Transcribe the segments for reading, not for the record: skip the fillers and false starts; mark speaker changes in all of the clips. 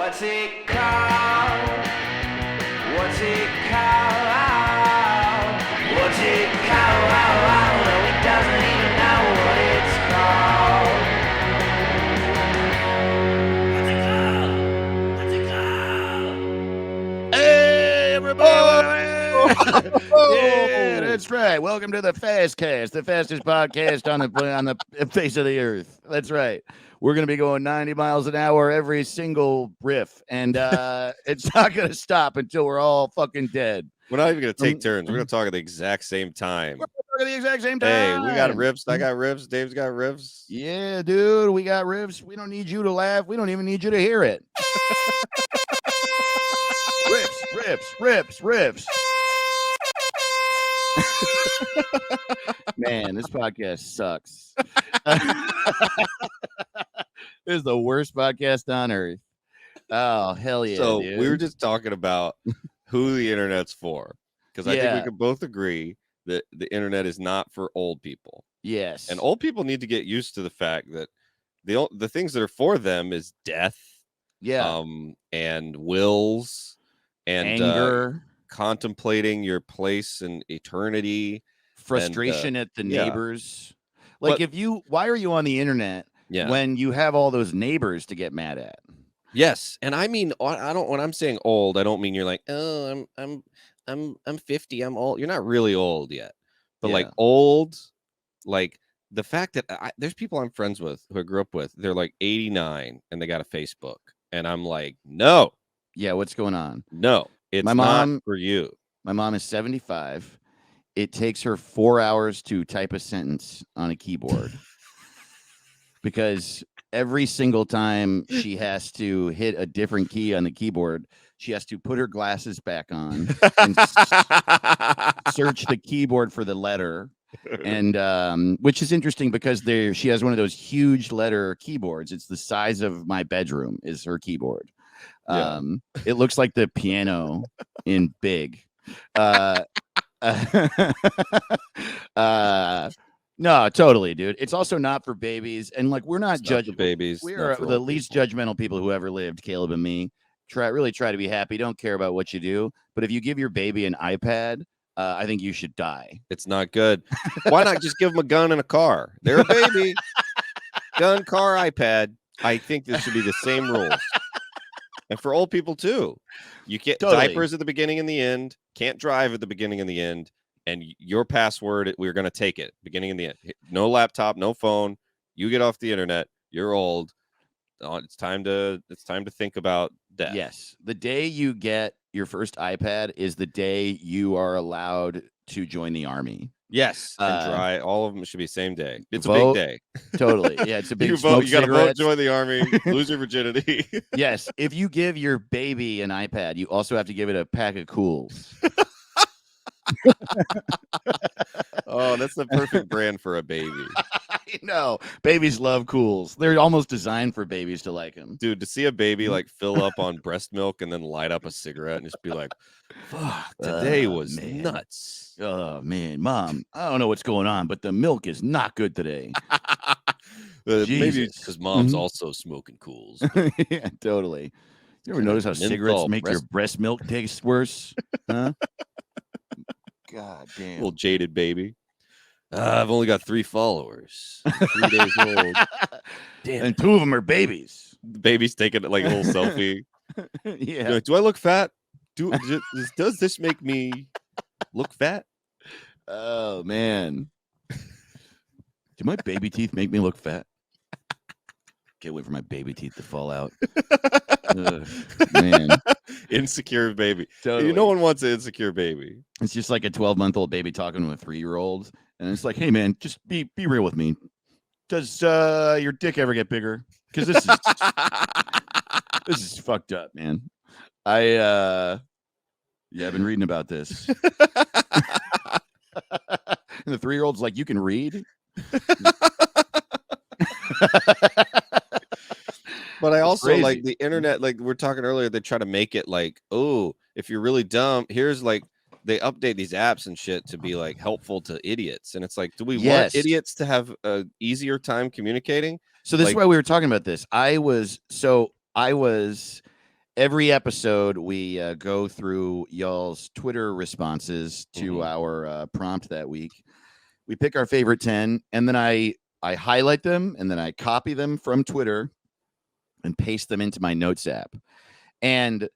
Speaker 1: What's it called? What's it called? What's it called? No, he doesn't even know what it's called. What's it called? What's it called?
Speaker 2: Hey, everybody!
Speaker 3: Oh!
Speaker 2: Yeah, that's right. Welcome to the Fastcast, the fastest podcast on the face of the earth. That's right. We're going to be going 90 miles an hour every single riff, and it's not going to stop until we're all fucking dead.
Speaker 3: We're not even going to take turns. We're going to talk at the exact same time.
Speaker 2: We're talking at the exact same time.
Speaker 3: Hey, we got riffs. I got riffs. Dave's got riffs.
Speaker 2: Yeah, dude, we got riffs. We don't need you to laugh. We don't even need you to hear it. Riffs. Man, this podcast sucks. This is the worst podcast on earth. Oh, hell yeah.
Speaker 3: So
Speaker 2: dude.
Speaker 3: we were just talking about who the internet's for. Because I think we
Speaker 2: Yeah.
Speaker 3: can both agree that the internet is not for old people.
Speaker 2: Yes.
Speaker 3: And old people need to get used to the fact that the things that are for them is death,
Speaker 2: yeah.
Speaker 3: and wills, and
Speaker 2: Anger,
Speaker 3: contemplating your place in eternity,
Speaker 2: frustration at the
Speaker 3: yeah.
Speaker 2: neighbors. Like,
Speaker 3: But-
Speaker 2: why are you on the internet
Speaker 3: yeah.
Speaker 2: when you have all those neighbors to get mad at?
Speaker 3: Yes, and I mean, I don't. When I'm saying old, I don't mean you're like, oh, I'm 50. I'm old. You're not really old yet, but like
Speaker 2: Yeah.
Speaker 3: old, like the fact that there's people I'm friends with who I grew up with. They're like 89 and they got a Facebook, and I'm like, no,
Speaker 2: Yeah, what's going on?
Speaker 3: it's
Speaker 2: My
Speaker 3: not
Speaker 2: mom-
Speaker 3: for you.
Speaker 2: My mom is 75. It takes her 4 hours to type a sentence on a keyboard because every single time she has to hit a different key on the keyboard, she has to put her glasses back on and search the keyboard for the letter. And which is interesting because she has one of those huge letter keyboards. It's the size of my bedroom is her keyboard.
Speaker 3: Yeah.
Speaker 2: It looks like the piano in Big. No, totally, dude. It's also not for babies, and like we're not
Speaker 3: It's not for
Speaker 2: judging
Speaker 3: babies.
Speaker 2: We
Speaker 3: not
Speaker 2: are
Speaker 3: for
Speaker 2: the
Speaker 3: old
Speaker 2: least
Speaker 3: people.
Speaker 2: judgmental people who ever lived. Caleb and me really try to be happy. Don't care about what you do, but if you give your baby an iPad, I think you should die.
Speaker 3: It's not good. Why not just give them a gun and a car? They're a baby. Gun, car, iPad. I think this should be the same rules. And for old people too. You get
Speaker 2: Totally.
Speaker 3: diapers at the beginning and the end. Can't drive at the beginning and the end. And your password, we're going to take it. Beginning and the end. No laptop, no phone. You get off the internet. You're old. It's time to think about death.
Speaker 2: Yes, the day you get your first iPad is the day you are allowed to join the army.
Speaker 3: Yes. And dry. All of them should be same day. It's
Speaker 2: vote.
Speaker 3: a big day.
Speaker 2: Totally. Yeah, it's a big
Speaker 3: You
Speaker 2: smoke
Speaker 3: vote. You got to vote.
Speaker 2: cigarettes.
Speaker 3: Join the army. Lose your virginity.
Speaker 2: Yes, if you give your baby an iPad, you also have to give it a pack of Cools.
Speaker 3: Oh, that's the perfect brand for a baby.
Speaker 2: I know. Babies love Cools. They're almost designed for babies to like them.
Speaker 3: Dude, to see a baby like fill up on breast milk and then light up a cigarette and just be like, fuck, today was
Speaker 2: man.
Speaker 3: nuts.
Speaker 2: Oh, man. Mom, I don't know what's going on, but the milk is not good today.
Speaker 3: Maybe
Speaker 2: Jesus.
Speaker 3: because mom's
Speaker 2: Mhm.
Speaker 3: also smoking Cools.
Speaker 2: Yeah, totally. You ever
Speaker 3: Kinda
Speaker 2: notice how cigarettes
Speaker 3: menthol
Speaker 2: make your breast milk taste worse? Huh? God damn.
Speaker 3: Little jaded baby. I've only got 3 followers. 3 days old. Damn.
Speaker 2: And 2 of them are babies.
Speaker 3: The baby's taking like a little selfie.
Speaker 2: Yeah.
Speaker 3: You're like, do I look fat? Does this make me look fat?
Speaker 2: Oh, man. Do my baby teeth make me look fat? Can't wait for my baby teeth to fall out. Ugh, man.
Speaker 3: Insecure baby.
Speaker 2: Totally.
Speaker 3: No one wants an insecure baby.
Speaker 2: It's just like a 12-month-old baby talking to a 3-year-old. And it's like, hey, man, just be real with me. Does your dick ever get bigger? Because this is fucked up, man. I've been reading about this. And the 3-year-old's like, you can read?
Speaker 3: But I also
Speaker 2: crazy.
Speaker 3: like the internet, like we're talking earlier, they try to make it like, oh, if you're really dumb, here's like they update these apps and shit to be like helpful to idiots. And it's like, do we
Speaker 2: Yes.
Speaker 3: want idiots to have a easier time communicating?
Speaker 2: So this
Speaker 3: Like-
Speaker 2: is why we were talking about this. I was every episode we go through y'all's Twitter responses to our prompt that week. We pick our favorite 10, and then I highlight them, and then I copy them from Twitter and paste them into my notes app. And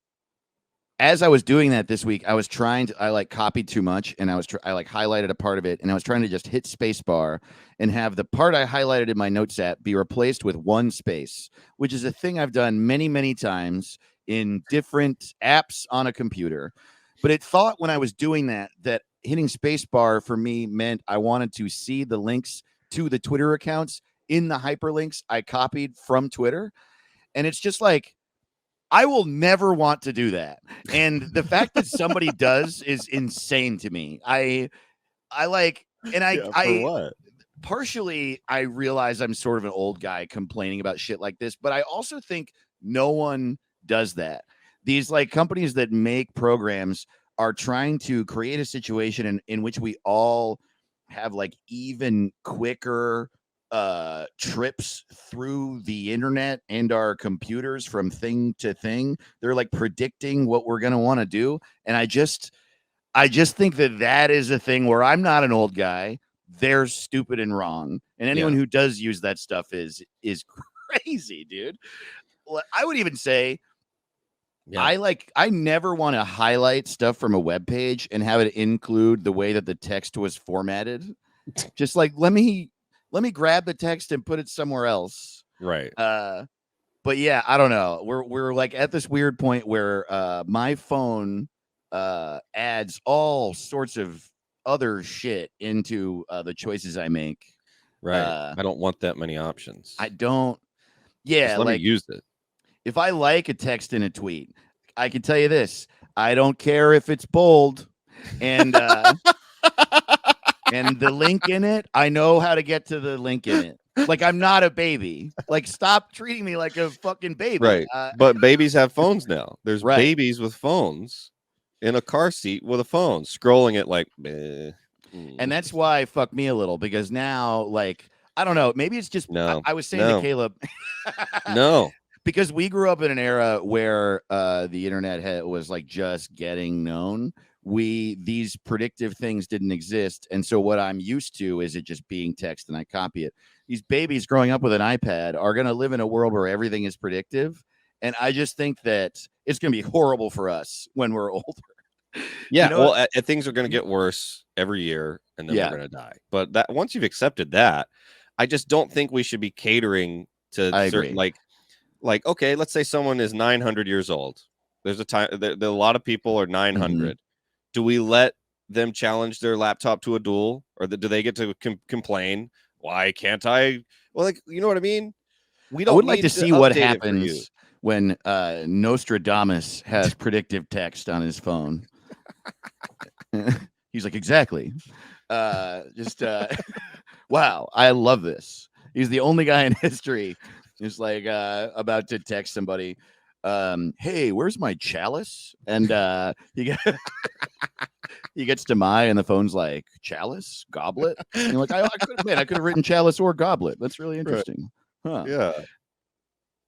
Speaker 2: as I was doing that this week, I was trying to, I copied too much, and I highlighted a part of it, and I was trying to just hit spacebar and have the part I highlighted in my notes app be replaced with one space, which is a thing I've done many, many times in different apps on a computer. But it thought when I was doing that hitting spacebar for me meant I wanted to see the links to the Twitter accounts in the hyperlinks I copied from Twitter. And it's just like, I will never want to do that. And the fact that somebody does is insane to me.
Speaker 3: What?
Speaker 2: Partially, I realize I'm sort of an old guy complaining about shit like this, but I also think no one does that. These companies that make programs are trying to create a situation in which we all have even quicker trips through the internet and our computers from thing to thing. They're predicting what we're going to want to do. And I just think that is a thing where I'm not an old guy. They're stupid and wrong. And anyone who does use that stuff is crazy, dude. Well, I would even say I never want to highlight stuff from a web page and have it include the way that the text was formatted. Just let me grab the text and put it somewhere else.
Speaker 3: Right.
Speaker 2: But yeah, I don't know. We're at this weird point where my phone adds all sorts of other shit into the choices I make.
Speaker 3: Right. I don't want that many options.
Speaker 2: I don't. Yeah,
Speaker 3: just let me use it.
Speaker 2: If I like a text in a tweet, I can tell you this: I don't care if it's bold, and and the link in it, I know how to get to the link in it. I'm not a baby. Stop treating me like a fucking baby.
Speaker 3: Right. But babies have phones now. There's babies with phones in a car seat with a phone, scrolling it
Speaker 2: And that's why fuck me a little, because now, I don't know, maybe it's just I was saying to Caleb, because we grew up in an era where the internet was just getting known. These predictive things didn't exist, and so what I'm used to is it just being text, and I copy it. These babies growing up with an iPad are going to live in a world where everything is predictive, and I just think that it's going to be horrible for us when we're older.
Speaker 3: Yeah, things are going to get worse every year, and then we're going to die. But that once you've accepted that, I just don't think we should be catering to certain okay, let's say someone is 900 years old. There's a time a lot of people are 900. Do we let them challenge their laptop to a duel, or do they get to complain? Why can't I? Well, you know what I mean?
Speaker 2: I would like to see what happens when Nostradamus has predictive text on his phone. He's like, exactly. Wow, I love this. He's the only guy in history who's about to text somebody, hey, where's my chalice? And he gets to and the phone's like, chalice, goblet. And you're like, I could have written chalice or goblet. That's really interesting. Huh.
Speaker 3: Yeah.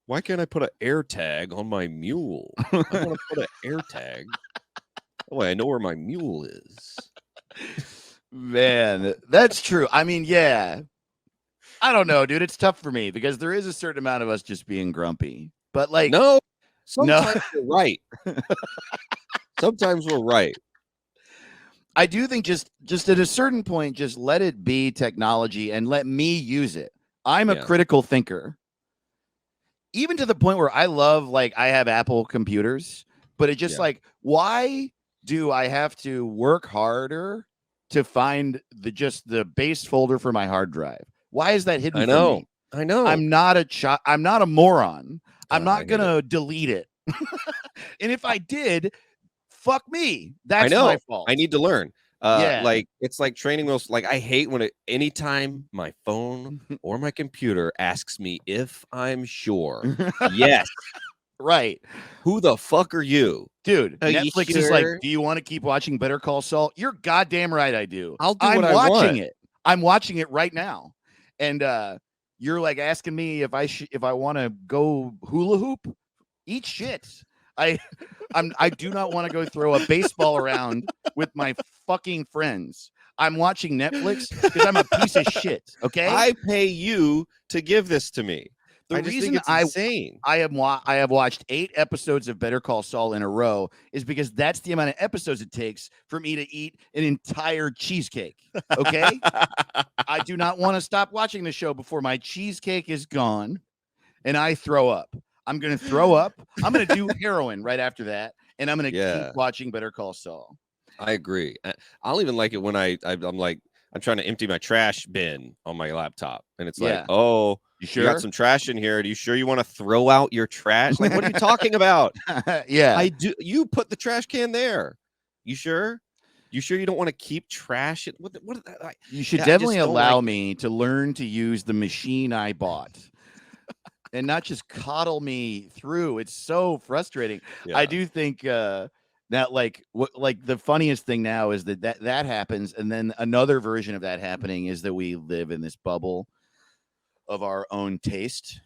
Speaker 3: Why can't I put an air tag on my mule? I want to put an air tag. Oh, I know where my mule is.
Speaker 2: Man, that's true. I mean, yeah. I don't know, dude. It's tough for me because there is a certain amount of us just being grumpy. But
Speaker 3: sometimes we're right. Sometimes we're right.
Speaker 2: I do think just at a certain point, just let it be technology and let me use it. I'm a critical thinker. Even to the point where I love, I have Apple computers, but it just why do I have to work harder to find the base folder for my hard drive? Why is that hidden from me?
Speaker 3: I know.
Speaker 2: I'm not a moron. I'm not going to delete it. And if I did, fuck me. That's my fault.
Speaker 3: I need to learn. It's like training wheels. I hate when anytime my phone or my computer asks me if I'm sure. Yes.
Speaker 2: Right.
Speaker 3: Who the fuck are you?
Speaker 2: Dude, Netflix is like, do you want to keep watching Better Call Saul? You're goddamn right I do.
Speaker 3: I'm watching
Speaker 2: it. I'm watching it right now. And you're asking me if I want to go hula hoop? Eat shit. I do not want to go throw a baseball around with my fucking friends. I'm watching Netflix because I'm a piece of shit. Okay.
Speaker 3: I pay you to give this to me.
Speaker 2: The
Speaker 3: I just think
Speaker 2: reason
Speaker 3: it's insane.
Speaker 2: I have watched 8 episodes of Better Call Saul in a row is because that's the amount of episodes it takes for me to eat an entire cheesecake. Okay. I do not want to stop watching the show before my cheesecake is gone and I throw up. I'm going to throw up. I'm going to do heroin right after that. And I'm going to
Speaker 3: Yeah.
Speaker 2: keep watching Better Call Saul.
Speaker 3: I agree. I'll even like it when I'm like, I'm trying to empty my trash bin on my laptop. And it's like,
Speaker 2: Yeah.
Speaker 3: oh,
Speaker 2: You
Speaker 3: you
Speaker 2: sure?
Speaker 3: got some trash in here. Are you sure you want to throw out your trash? Like, what are you talking about?
Speaker 2: Yeah.
Speaker 3: I do. You put the trash can there. You sure? You sure you don't want to keep trash? What?
Speaker 2: You should
Speaker 3: I just
Speaker 2: definitely
Speaker 3: don't
Speaker 2: allow
Speaker 3: like it.
Speaker 2: me to learn to use the machine I bought and not just coddle me through. It's so frustrating.
Speaker 3: Yeah.
Speaker 2: I do think that like the funniest thing now is that happens, and then another version of that happening is that we live in this bubble of our own taste.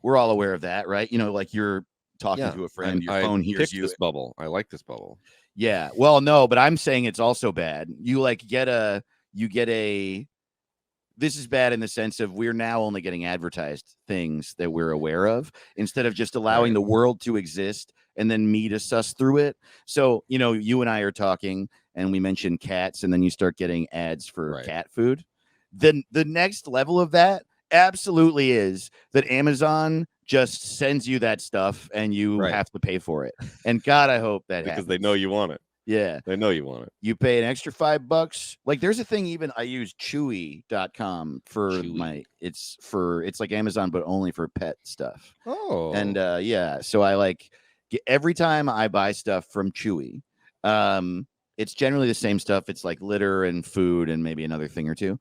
Speaker 2: We're all aware of that, right? You know, like you're talking
Speaker 3: Yeah.
Speaker 2: to a friend, your
Speaker 3: I
Speaker 2: phone hears
Speaker 3: picked
Speaker 2: you.
Speaker 3: this bubble. I like this bubble.
Speaker 2: Yeah. Well, no, but I'm saying it's also bad. You get a this is bad in the sense of we're now only getting advertised things that we're aware of instead of just allowing
Speaker 3: Right.
Speaker 2: the world to exist and then me to suss through it. So, you know, you and I are talking and we mentioned cats and then you start getting ads for
Speaker 3: Right.
Speaker 2: cat food. Then the next level of that absolutely is that Amazon just sends you that stuff and you
Speaker 3: Right.
Speaker 2: have to pay for it. And God, I hope that
Speaker 3: Because
Speaker 2: happens.
Speaker 3: they know you want it.
Speaker 2: Yeah.
Speaker 3: They know you want it.
Speaker 2: You pay an extra $5. Like there's a thing, even I use chewy.com for
Speaker 3: Chewy.
Speaker 2: it's like Amazon, but only for pet stuff.
Speaker 3: Oh.
Speaker 2: And yeah, so I like every time I buy stuff from Chewy, it's generally the same stuff. It's like litter and food and maybe another thing or two.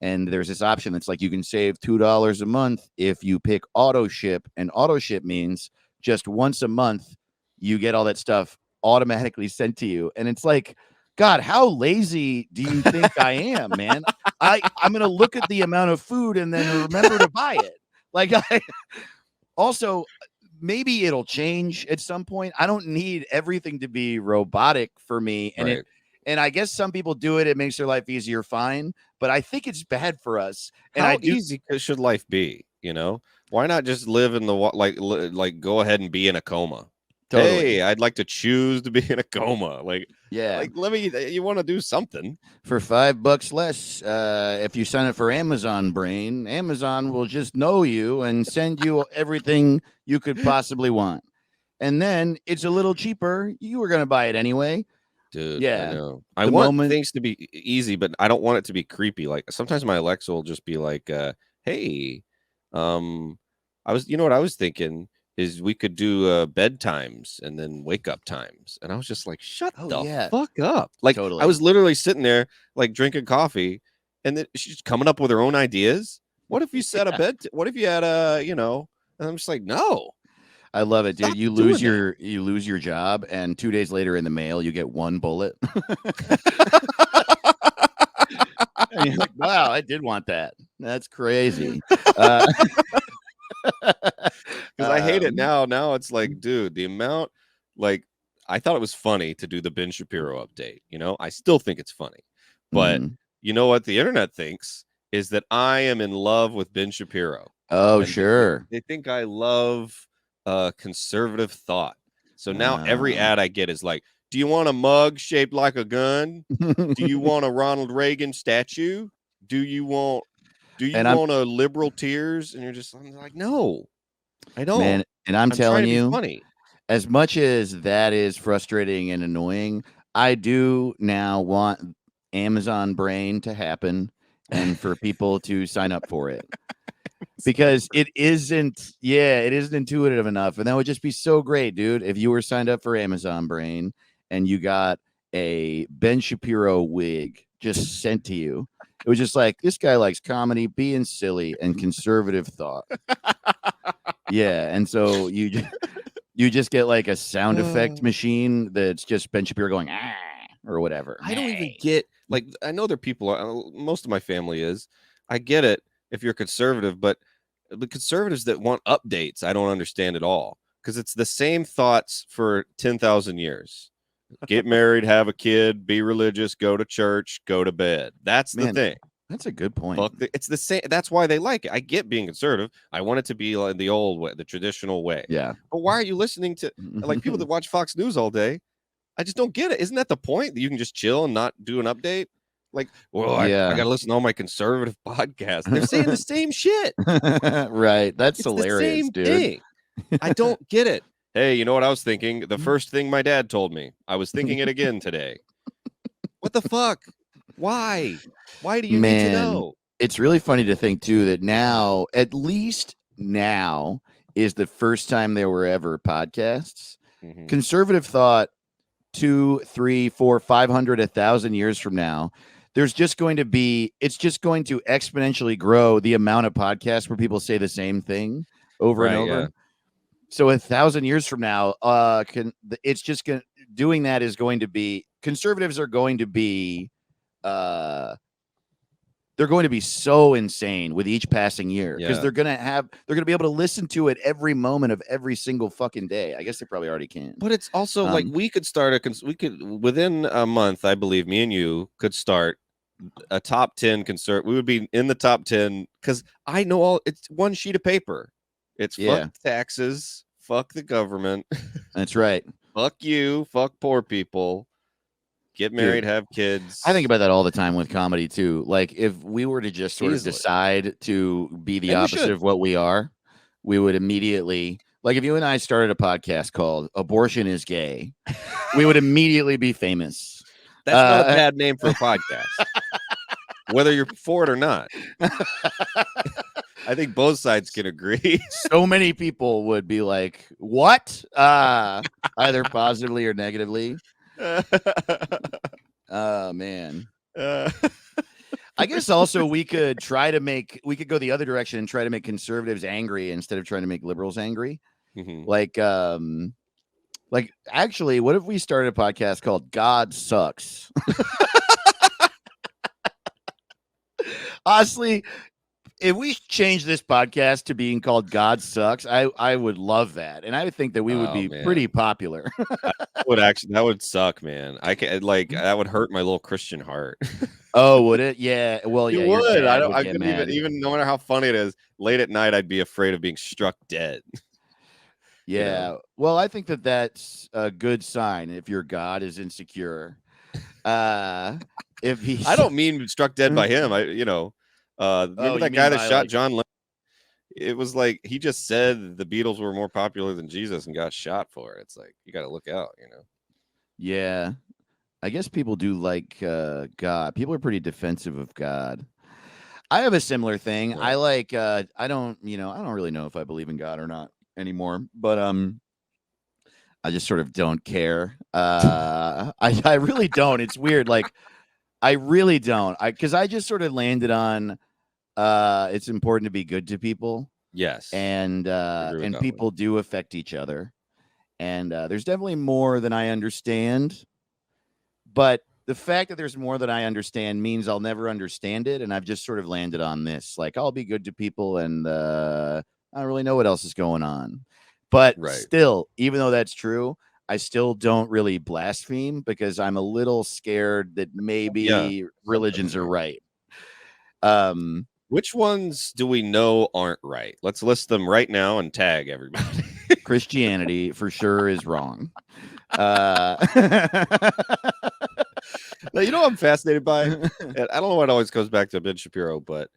Speaker 2: And there's this option that's like you can save $2 a month if you pick auto ship, and auto ship means just once a month you get all that stuff automatically sent to you. And it's like, God, how lazy do you think I am, man? I'm gonna look at the amount of food and then remember to buy it. Like I also maybe it'll change at some point. I don't need everything to be robotic for me. And
Speaker 3: Right.
Speaker 2: and I guess some people do it. It makes their life easier. Fine. But I think it's bad for us. And
Speaker 3: How
Speaker 2: I do.
Speaker 3: easy should life be? You know, why not just live in the like go ahead and be in a coma?
Speaker 2: Totally.
Speaker 3: Hey, I'd like to choose to be in a coma.
Speaker 2: Yeah.
Speaker 3: Like let me. You want to do something
Speaker 2: For $5 less, if you sign up for Amazon Brain, Amazon will just know you and send you everything you could possibly want. And then it's a little cheaper. You were going to buy it anyway.
Speaker 3: dude.
Speaker 2: Yeah.
Speaker 3: I know. I
Speaker 2: The
Speaker 3: want
Speaker 2: moment-
Speaker 3: things to be easy, but I don't want it to be creepy. Like sometimes my Alexa will just be like, "Hey, you know what I was thinking is we could do bedtimes and then wake up times." And I was just like, "Shut
Speaker 2: Oh,
Speaker 3: the
Speaker 2: yeah.
Speaker 3: fuck up!" Like
Speaker 2: Totally.
Speaker 3: I was literally sitting there like drinking coffee, and then she's coming up with her own ideas. What if you set a bed? What if you had a, you know? And I'm just like, no.
Speaker 2: I love it, dude.
Speaker 3: Stop
Speaker 2: You
Speaker 3: doing
Speaker 2: lose your job, and 2 days later in the mail, you get one bullet. And you're like, wow, I did want that. That's crazy.
Speaker 3: Because I hate it
Speaker 2: Um,
Speaker 3: now. Now it's like, dude, the amount, like, I thought it was funny to do the Ben Shapiro update. You know, I still think it's funny. But
Speaker 2: mhm.
Speaker 3: you know what the internet thinks is that I am in love with Ben Shapiro.
Speaker 2: Oh,
Speaker 3: And
Speaker 2: sure.
Speaker 3: They think I love conservative thought. So now every ad I get is like, do you want a mug shaped like a gun? Do you want a Ronald Reagan statue? Do you want a liberal tears? And you're just I'm like, no, I don't.
Speaker 2: Man, and I'm telling
Speaker 3: trying to be
Speaker 2: you,
Speaker 3: funny.
Speaker 2: as much as that is frustrating and annoying, I do now want Amazon Brain to happen and for people to sign up for it. Because it isn't intuitive enough. And that would just be so great, dude. If you were signed up for Amazon Brain and you got a Ben Shapiro wig just sent to you, it was just like, this guy likes comedy, being silly, and conservative thought. Yeah. And so you just get like a sound effect machine that's just Ben Shapiro going, ah, or whatever.
Speaker 3: I don't even get, like, I know there are people, most of my family is. I get it if you're conservative, but the conservatives that want updates, I don't understand at all. because it's the same thoughts for 10,000 years. Get married, have a kid, be religious, go to church, go to bed. That's the
Speaker 2: Man,
Speaker 3: thing.
Speaker 2: that's a good point.
Speaker 3: It's the same. That's why they like it. I get being conservative. I want it to be like the old way, the traditional way.
Speaker 2: Yeah.
Speaker 3: But why are you listening to like people that watch Fox News all day? I just don't get it. Isn't that the point, that you can just chill and not do an update? Like, well, I
Speaker 2: Yeah.
Speaker 3: got to listen to all my conservative podcasts. They're saying the same shit.
Speaker 2: Right. That's
Speaker 3: It's the
Speaker 2: hilarious,
Speaker 3: same
Speaker 2: dude.
Speaker 3: thing. I don't get it. Hey, you know what I was thinking? The first thing my dad told me. I was thinking it again today. What the fuck? Why? Why do you need to
Speaker 2: Man,
Speaker 3: know?
Speaker 2: it's really funny to think too that now, at least now, is the first time there were ever podcasts.
Speaker 3: Mhm.
Speaker 2: Conservative thought 2, 3, 4, 500, 1,000 years from now, there's just going to be, it's just going to exponentially grow the amount of podcasts where people say the same thing over and
Speaker 3: Right,
Speaker 2: over.
Speaker 3: yeah.
Speaker 2: So 1,000 years from now, it's just going doing that is going to be, conservatives are going to be, they're going to be so insane with each passing year because
Speaker 3: Yeah.
Speaker 2: they're going to be able to listen to it every moment of every single fucking day. I guess they probably already can.
Speaker 3: But it's also like we could start we could within a month, I believe me and you could start a top 10 concert. We would be in the top 10 because I know all, it's one sheet of paper. It's
Speaker 2: Yeah.
Speaker 3: fuck taxes, fuck the government,
Speaker 2: That's right.
Speaker 3: fuck you, fuck poor people, get married,
Speaker 2: Dude,
Speaker 3: have kids.
Speaker 2: I think about that all the time with comedy too. Like if we were to just sort
Speaker 3: Easily.
Speaker 2: of decide to be the
Speaker 3: And we
Speaker 2: opposite
Speaker 3: should.
Speaker 2: of what we are, we would immediately, like if you and I started a podcast called Abortion is Gay, we would immediately be famous.
Speaker 3: That's not a bad name for a podcast. Whether you're for it or not. I think both sides can agree.
Speaker 2: So many people would be like, what? Either positively or negatively. Oh man. I guess also we could go the other direction and try to make conservatives angry instead of trying to make liberals angry.
Speaker 3: Mhm.
Speaker 2: Like actually, what if we started a podcast called God Sucks? Honestly, if we change this podcast to being called God Sucks, I would love that. And I would think that we would be pretty popular.
Speaker 3: That would suck, man. I can that would hurt my little Christian heart.
Speaker 2: Oh, would it? Yeah. Well,
Speaker 3: It
Speaker 2: yeah.
Speaker 3: would. I
Speaker 2: would
Speaker 3: couldn't
Speaker 2: get mad.
Speaker 3: even no matter how funny it is, late at night I'd be afraid of being struck dead.
Speaker 2: Yeah.
Speaker 3: You know?
Speaker 2: Well, I think that that's a good sign if your God is insecure. If he
Speaker 3: I don't mean struck dead by him. Remember that guy that shot John Lennon? It was like he just said the Beatles were more popular than Jesus and got shot for it. It's like you got to look out,
Speaker 2: Yeah. I guess people do like God. People are pretty defensive of God. I have a similar thing.
Speaker 3: Right.
Speaker 2: I like I don't really know if I believe in God or not anymore, but I just sort of don't care. I really don't. It's weird. Like I really don't. Because I just sort of landed on it's important to be good to people.
Speaker 3: Yes.
Speaker 2: And people do affect each other. And there's definitely more than I understand. But the fact that there's more than I understand means I'll never understand it. And I've just sort of landed on this. Like I'll be good to people and I don't really know what else is going on. But still, even though that's true, I still don't really blaspheme because I'm a little scared that maybe religions are right.
Speaker 3: Which ones do we know aren't right? Let's list them right now and tag everybody.
Speaker 2: Christianity for sure is wrong.
Speaker 3: Now, you know what I'm fascinated by? And I don't know why it always goes back to Ben Shapiro, but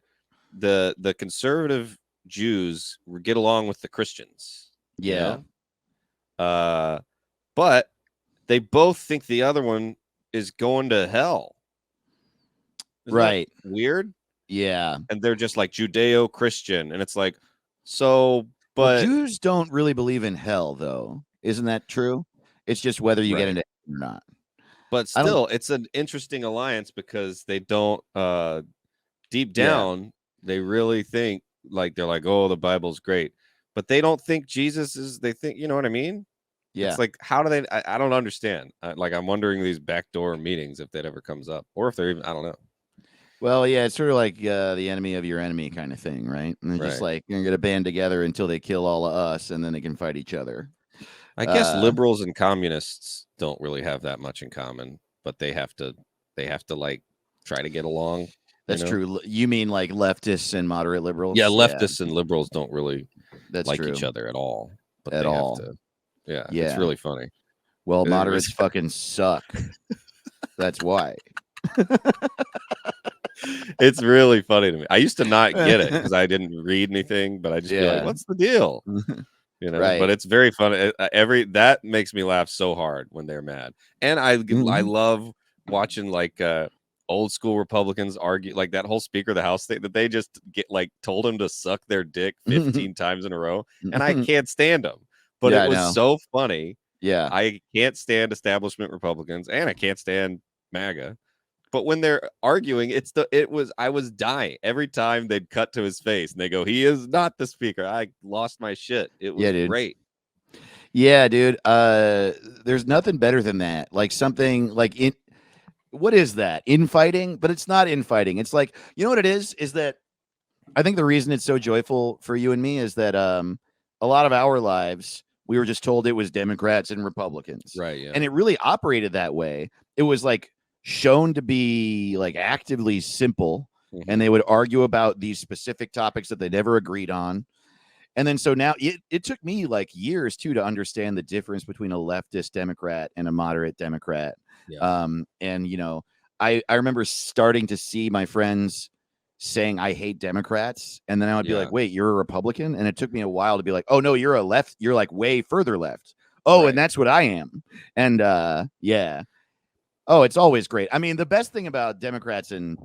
Speaker 3: the conservative Jews get along with the Christians.
Speaker 2: Yeah.
Speaker 3: But they both think the other one is going to hell. Isn't that weird?
Speaker 2: Yeah.
Speaker 3: And they're just like Judeo-Christian. And it's like, so, but
Speaker 2: Jews don't really believe in hell, though. Isn't that true? It's just whether you get into heaven or not.
Speaker 3: But still, it's an interesting alliance because they don't deep down, they really think like they're like, oh, the Bible's great. But they don't think Jesus is, they think, you know what I mean?
Speaker 2: Yeah.
Speaker 3: It's like, how do they, I don't understand. I'm wondering these backdoor meetings, if that ever comes up or if they're even, I don't know.
Speaker 2: Well, yeah, it's sort of like the enemy of your enemy kind of thing, right? And they're just like, you're going to band together until they kill all of us and then they can fight each other.
Speaker 3: I guess liberals and communists don't really have that much in common, but they have to like try to get along.
Speaker 2: That's true. You mean like leftists and moderate liberals?
Speaker 3: Yeah, leftists and liberals don't really
Speaker 2: That's
Speaker 3: like
Speaker 2: true.
Speaker 3: each other at all. But
Speaker 2: At
Speaker 3: they
Speaker 2: all.
Speaker 3: have to. Yeah,
Speaker 2: Yeah.
Speaker 3: it's really funny.
Speaker 2: Well,
Speaker 3: It
Speaker 2: moderates
Speaker 3: is.
Speaker 2: fucking suck. That's why.
Speaker 3: It's really funny to me. I used to not get it because I didn't read anything, but I just be like, "What's the deal?" You know.
Speaker 2: Right.
Speaker 3: But it's very funny. That makes me laugh so hard when they're mad, and I love watching like old school Republicans argue, like that whole Speaker of the House thing that they just get like told him to suck their dick 15 times in a row, and I can't stand them. But
Speaker 2: Yeah,
Speaker 3: it
Speaker 2: I
Speaker 3: was
Speaker 2: know.
Speaker 3: so funny.
Speaker 2: Yeah.
Speaker 3: I can't stand establishment Republicans, and I can't stand MAGA. But when they're arguing, I was dying every time they'd cut to his face and they go, "He is not the speaker." I lost my shit. It was great.
Speaker 2: Yeah, dude. There's nothing better than that. Like something like what is that? Infighting? But it's not infighting. It's like, you know what it is? Is that I think the reason it's so joyful for you and me is that a lot of our lives we were just told it was Democrats and Republicans.
Speaker 3: Right. Yeah.
Speaker 2: And it really operated that way. It was like shown to be like actively simple, and they would argue about these specific topics that they never agreed on. And then so now it took me like years too to understand the difference between a leftist Democrat and a moderate Democrat.
Speaker 3: Yeah.
Speaker 2: And you know, I remember starting to see my friends saying I hate Democrats, and then I would be like, wait, you're a Republican? And it took me a while to be like, oh no, you're like way further left. Oh, right. And that's what I am. And yeah. Oh, it's always great. I mean, the best thing about Democrats and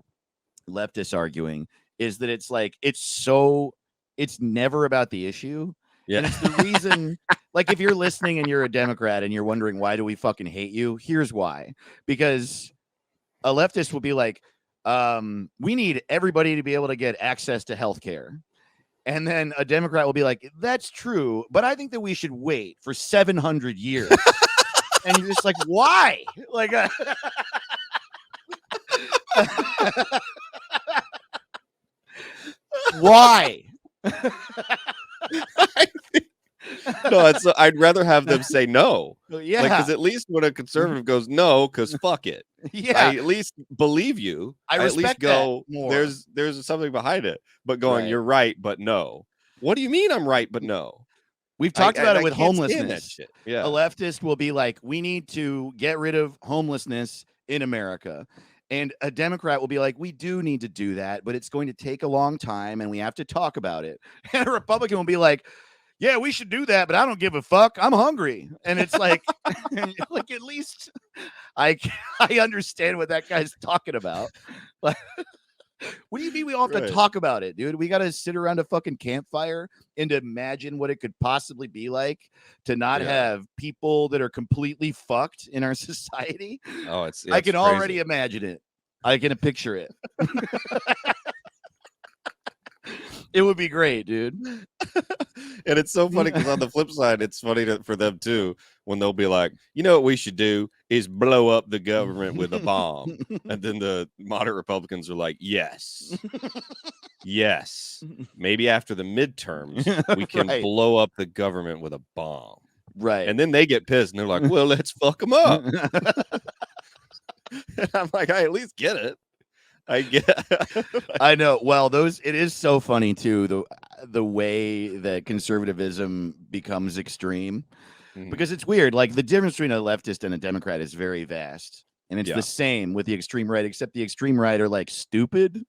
Speaker 2: leftists arguing is that it's like it's never about the issue.
Speaker 3: Yeah.
Speaker 2: And it's the reason, like, if you're listening and you're a Democrat and you're wondering why do we fucking hate you, here's why. Because a leftist will be like, we need everybody to be able to get access to health care. And then a Democrat will be like, that's true, but I think that we should wait for 700 years. And you're just like, why? Like, why?
Speaker 3: No, I'd rather have them say no.
Speaker 2: Yeah,
Speaker 3: because at least when a conservative goes no, because fuck it.
Speaker 2: Yeah,
Speaker 3: I at least believe you.
Speaker 2: I
Speaker 3: at least go.
Speaker 2: That more.
Speaker 3: There's something behind it. But going, you're right, but no. What do you mean I'm right, but no?
Speaker 2: We've talked about it with homelessness.
Speaker 3: Yeah.
Speaker 2: A leftist will be like, we need to get rid of homelessness in America. And a Democrat will be like, we do need to do that, but it's going to take a long time and we have to talk about it. And a Republican will be like, yeah, we should do that, but I don't give a fuck. I'm hungry. And it's like, like at least I understand what that guy's talking about. Like, what do you mean we all have to talk about it, dude? We got to sit around a fucking campfire and imagine what it could possibly be like to not have people that are completely fucked in our society.
Speaker 3: Oh, it's
Speaker 2: I can
Speaker 3: crazy.
Speaker 2: already imagine it. I can picture it. It would be great, dude.
Speaker 3: And it's so funny because on the flip side, it's funny for them too when they'll be like, you know what we should do is blow up the government with a bomb. And then the moderate Republicans are like, yes, maybe after the midterms, we can blow up the government with a bomb.
Speaker 2: Right.
Speaker 3: And then they get pissed and they're like, well, let's fuck them up. And I'm like, I at least get it.
Speaker 2: I know. Well, it is so funny too, the way that conservatism becomes extreme, because it's weird. Like the difference between a leftist and a Democrat is very vast, and it's the same with the extreme right, except the extreme right are like stupid.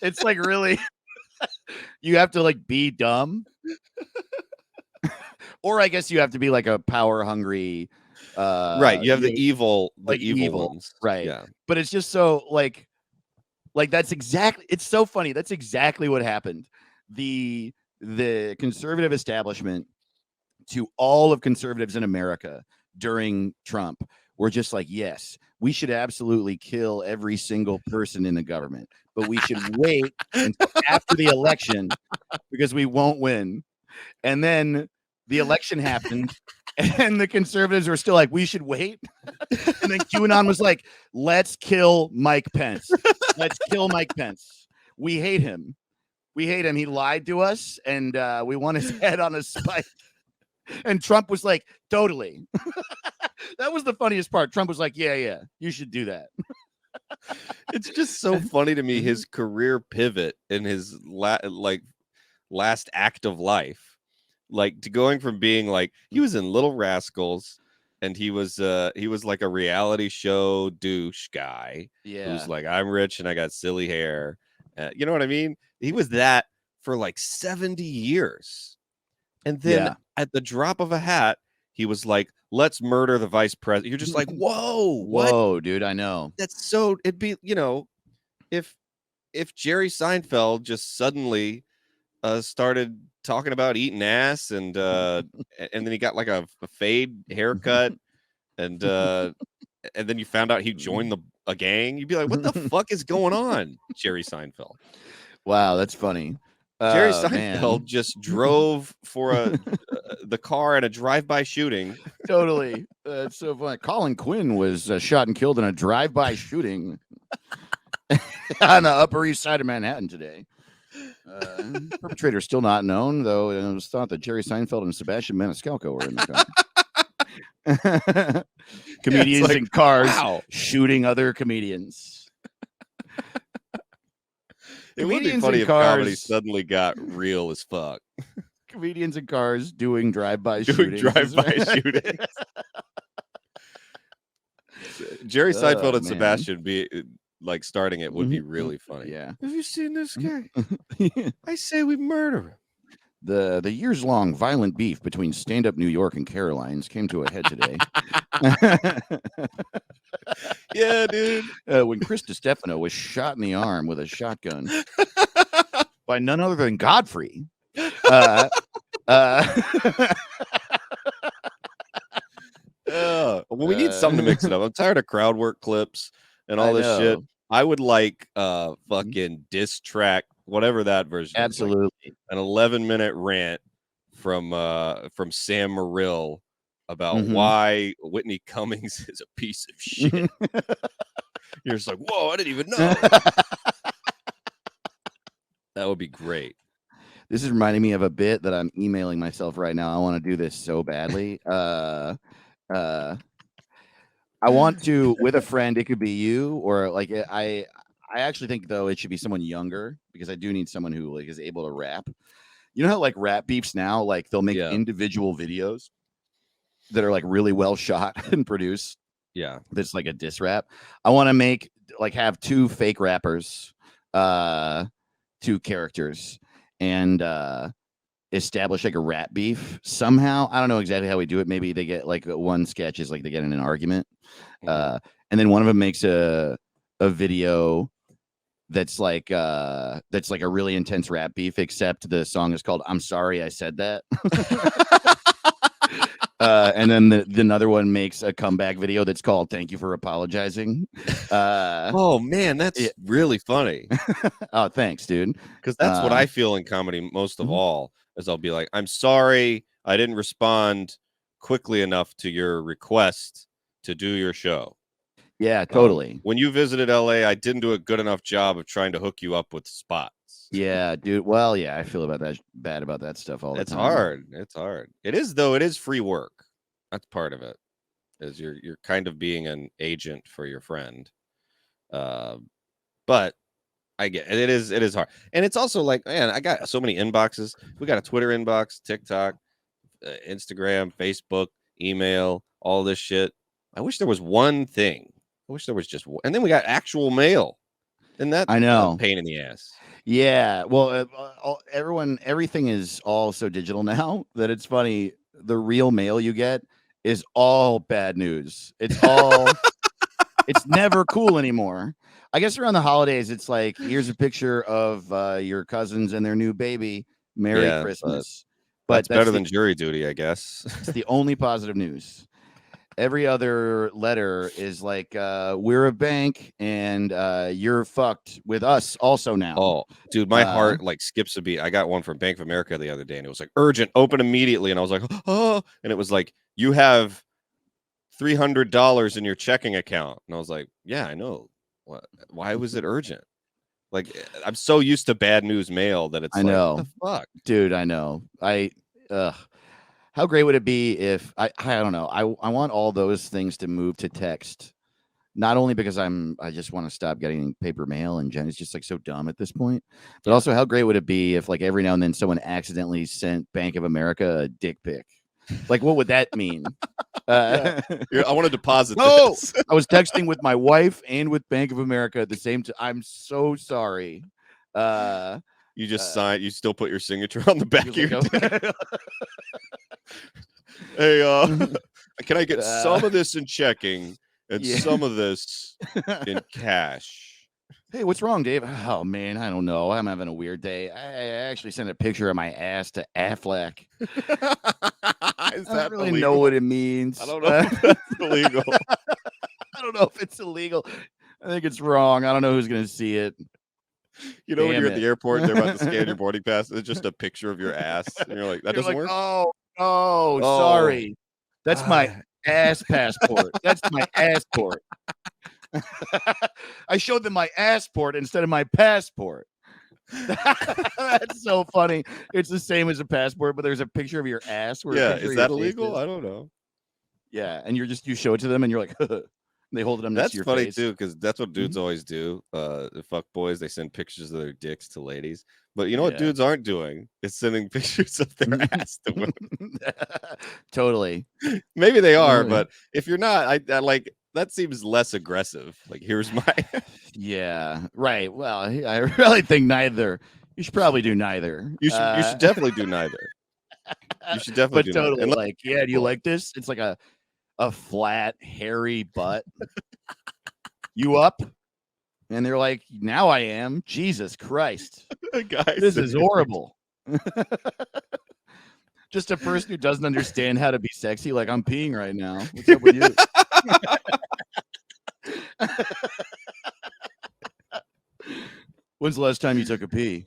Speaker 2: It's like really, you have to like be dumb, or I guess you have to be like a power hungry.
Speaker 3: Right, you have the evil ones,
Speaker 2: right?
Speaker 3: Yeah,
Speaker 2: but it's just so like that's exactly. It's so funny. That's exactly what happened. The conservative establishment to all of conservatives in America during Trump were just like, yes, we should absolutely kill every single person in the government, but we should wait until after the election because we won't win. And then the election happened. And the conservatives were still like, we should wait. And then QAnon was like, let's kill Mike Pence. Let's kill Mike Pence. We hate him. He lied to us, and we want his head on a spike. And Trump was like, totally. That was the funniest part. Trump was like, yeah, you should do that.
Speaker 3: It's just so funny to me, his career pivot in his last act of life, like to going from being like he was in Little Rascals, and he was like a reality show douche guy who's like, I'm rich and I got silly hair, you know what I mean? He was that for like 70 years, and then at the drop of a hat, he was like, let's murder the vice president. You're just like, whoa, what?
Speaker 2: Whoa, dude, I know.
Speaker 3: That's so, it'd be, if Jerry Seinfeld just suddenly started talking about eating ass, and then he got like a fade haircut, and then you found out he joined a gang, you'd be like, what the fuck is going on, Jerry Seinfeld?
Speaker 2: Wow, that's funny.
Speaker 3: Jerry Seinfeld just drove for the car at a drive-by shooting.
Speaker 2: Totally. That's so funny. Colin Quinn was shot and killed in a drive-by shooting on the Upper East Side of Manhattan today. Perpetrator still not known, though. It was thought that Jerry Seinfeld and Sebastian Maniscalco were in the car. Comedians in cars shooting other comedians.
Speaker 3: It would be funny if comedy suddenly got real as fuck.
Speaker 2: Comedians in cars doing drive-by shootings.
Speaker 3: Shootings. Jerry Seinfeld and Sebastian be like starting it would be really funny.
Speaker 2: Yeah.
Speaker 3: Have you seen this guy? I say we murder him.
Speaker 2: The years-long violent beef between stand-up New York and Carolines came to a head today.
Speaker 3: Yeah, dude.
Speaker 2: When Chris DiStefano was shot in the arm with a shotgun by none other than Godfrey.
Speaker 3: Well, we need something to mix it up. I'm tired of crowd work clips and all this shit. I would like fucking diss track, whatever that version is.
Speaker 2: Absolutely.
Speaker 3: Like an 11-minute rant from Sam Morrill about why Whitney Cummings is a piece of shit. You're just like, whoa, I didn't even know. That would be great.
Speaker 2: This is reminding me of a bit that I'm emailing myself right now. I want to do this so badly. I want to, with a friend, it could be you, or like I actually think though it should be someone younger, because I do need someone who like is able to rap. You know how like rap beefs now, like they'll make individual videos that are like really well shot and produced.
Speaker 3: Yeah,
Speaker 2: that's like a diss rap. I want to have two fake rappers, two characters, and establish like a rap beef somehow. I don't know exactly how we do it. Maybe they get like one sketch is like they get in an argument, and then one of them makes a video that's like a really intense rap beef, except the song is called "I'm Sorry I Said That." And then the another one makes a comeback video that's called "Thank You for Apologizing."
Speaker 3: Oh man, that's really funny.
Speaker 2: Oh, thanks, dude.
Speaker 3: Because that's what I feel in comedy most of all. Is I'll be like, I'm sorry I didn't respond quickly enough to your request to do your show.
Speaker 2: Yeah, totally.
Speaker 3: When you visited LA, I didn't do a good enough job of trying to hook you up with spots.
Speaker 2: Yeah, dude. Well, yeah, I feel bad about that stuff all the time.
Speaker 3: It's hard. It is, though. It is free work. That's part of it. Is you're kind of being an agent for your friend. But I get it. It is hard. And it's also like, man, I got so many inboxes. We got a Twitter inbox, TikTok, Instagram, Facebook, email, all this shit. I wish there was one thing. I wish there was just one. And then we got actual mail. And that
Speaker 2: I know,
Speaker 3: pain in the ass.
Speaker 2: Yeah. Well, everything is all so digital now that it's funny. The real mail you get is all bad news. It's all, it's never cool anymore. I guess around the holidays, it's like, here's a picture of your cousins and their new baby. Merry Christmas.
Speaker 3: But that's better than jury duty, I guess.
Speaker 2: It's the only positive news. Every other letter is like, we're a bank and you're fucked with us also now.
Speaker 3: Oh, dude, my heart like skips a beat. I got one from Bank of America the other day and it was like, urgent, open immediately. And I was like, oh, and it was like, you have $300 in your checking account. And I was like, yeah, I know. What? Why was it urgent? Like, I'm so used to bad news mail that it's
Speaker 2: I know.
Speaker 3: What the fuck?
Speaker 2: Dude, I know. How great would it be if I don't know. I want all those things to move to text. Not only because I just want to stop getting paper mail and it's just like so dumb at this point. But
Speaker 3: Yeah.
Speaker 2: also how great would it be if like every now and then someone accidentally sent Bank of America a dick pic? Like what would that mean?
Speaker 3: Yeah. I want to deposit
Speaker 2: No,
Speaker 3: this.
Speaker 2: I was texting with my wife and with Bank of America at the same time. I'm so sorry.
Speaker 3: You just sign. You still put your signature on the back of your dick. Hey, can I get some of this in checking and some of this in cash?
Speaker 2: Hey, what's wrong, Dave? Oh man, I don't know. I'm having a weird day. I actually sent a picture of my ass to Affleck.
Speaker 3: I
Speaker 2: don't really know what it means.
Speaker 3: I don't know if that's illegal.
Speaker 2: I don't know if it's illegal. I think it's wrong. I don't know who's gonna see it.
Speaker 3: You know, when
Speaker 2: Damn
Speaker 3: you're at the
Speaker 2: it.
Speaker 3: airport, they're about to scan your boarding pass. It's just a picture of your ass, and you're like, "That doesn't work."
Speaker 2: Oh, sorry. That's my ass passport. That's my passport. I showed them my passport instead of my passport. That's so funny. It's the same as a passport, but there's a picture of your ass.
Speaker 3: Yeah, is that illegal? I don't know.
Speaker 2: Yeah, and you show it to them, and you're like, they hold it up next to your face.
Speaker 3: That's funny too, because that's what dudes always do. The fuck boys, they send pictures of their dicks to ladies. But you know what dudes aren't doing? Is sending pictures of their ass to women.
Speaker 2: Totally.
Speaker 3: Maybe they are, but if you're not, I like that seems less aggressive. Like, here's my
Speaker 2: Yeah, right. Well, I really think neither. You should probably do neither.
Speaker 3: You should definitely do neither. You should definitely do
Speaker 2: totally
Speaker 3: neither.
Speaker 2: like, yeah, do you like this? It's like a flat, hairy butt. You up? And they're like, now I am. Jesus Christ.
Speaker 3: Guys,
Speaker 2: This is horrible. Just a person who doesn't understand how to be sexy. Like, I'm peeing right now. What's up with you? When's the last time you took a pee?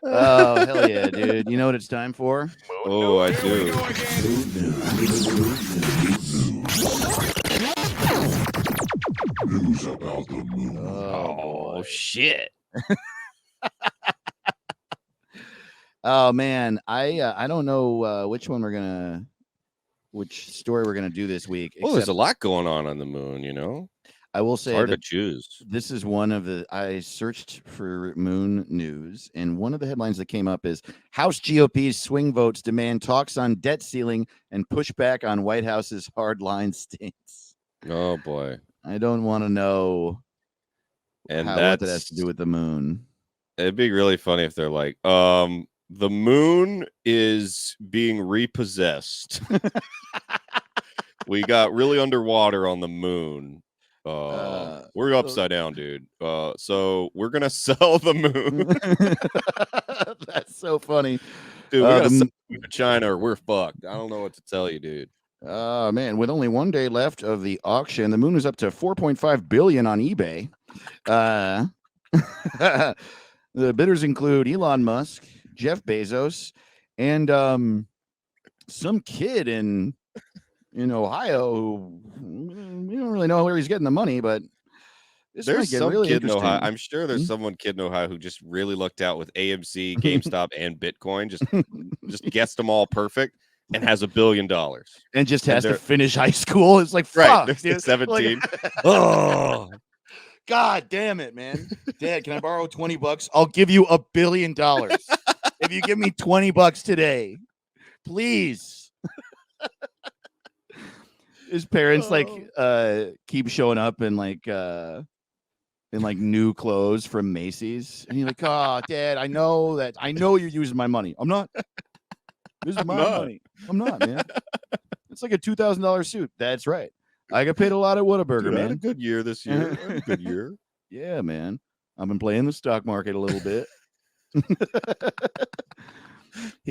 Speaker 2: Oh, hell yeah, dude. You know what it's time for?
Speaker 3: Oh, I do.
Speaker 4: News about the moon.
Speaker 3: Oh shit.
Speaker 2: Oh man, I don't know which story we're gonna do this week.
Speaker 3: Well, there's a lot going on the moon, you know.
Speaker 2: I will
Speaker 3: It's
Speaker 2: say
Speaker 3: hard to
Speaker 2: that
Speaker 3: choose.
Speaker 2: this is one of the I searched for moon news, and one of the headlines that came up is House GOP's swing votes demand talks on debt ceiling and push back on White House's hardline stance.
Speaker 3: Oh boy.
Speaker 2: I don't want to know
Speaker 3: And
Speaker 2: what that has to do with the moon.
Speaker 3: It'd be really funny if they're like, the moon is being repossessed. We got really underwater on the moon. We're upside down, dude. So we're gonna sell the moon.
Speaker 2: That's so funny.
Speaker 3: Dude, we gotta sell it to China or we're fucked. I don't know what to tell you, dude.
Speaker 2: Man, with only 1 day left of the auction, the moon is up to $4.5 billion on eBay. The bidders include Elon Musk, Jeff Bezos, and some kid in Ohio who we don't really know where he's getting the money, but
Speaker 3: There's some
Speaker 2: really
Speaker 3: kid in Ohio.
Speaker 2: interesting.
Speaker 3: I'm sure there's someone kid in Ohio who just really lucked out with AMC, GameStop, and Bitcoin. Just guessed them all perfect and has $1 billion.
Speaker 2: And just has to finish high school. It's like, fuck,
Speaker 3: right,
Speaker 2: dude.
Speaker 3: 17.
Speaker 2: Like,
Speaker 3: Oh,
Speaker 2: God damn it, man. Dad, can I borrow $20? I'll give you $1 billion. If you give me $20 today, please. His parents keep showing up in new clothes from Macy's. And you're like, oh, Dad, I know you're using my money. I'm not. This is my money. I'm not, man. It's like a $2,000 suit. That's right. I got paid a lot at Whataburger,
Speaker 3: dude,
Speaker 2: man.
Speaker 3: I had a good year this year. I had a good year.
Speaker 2: Yeah, man. I've been playing the stock market a little bit.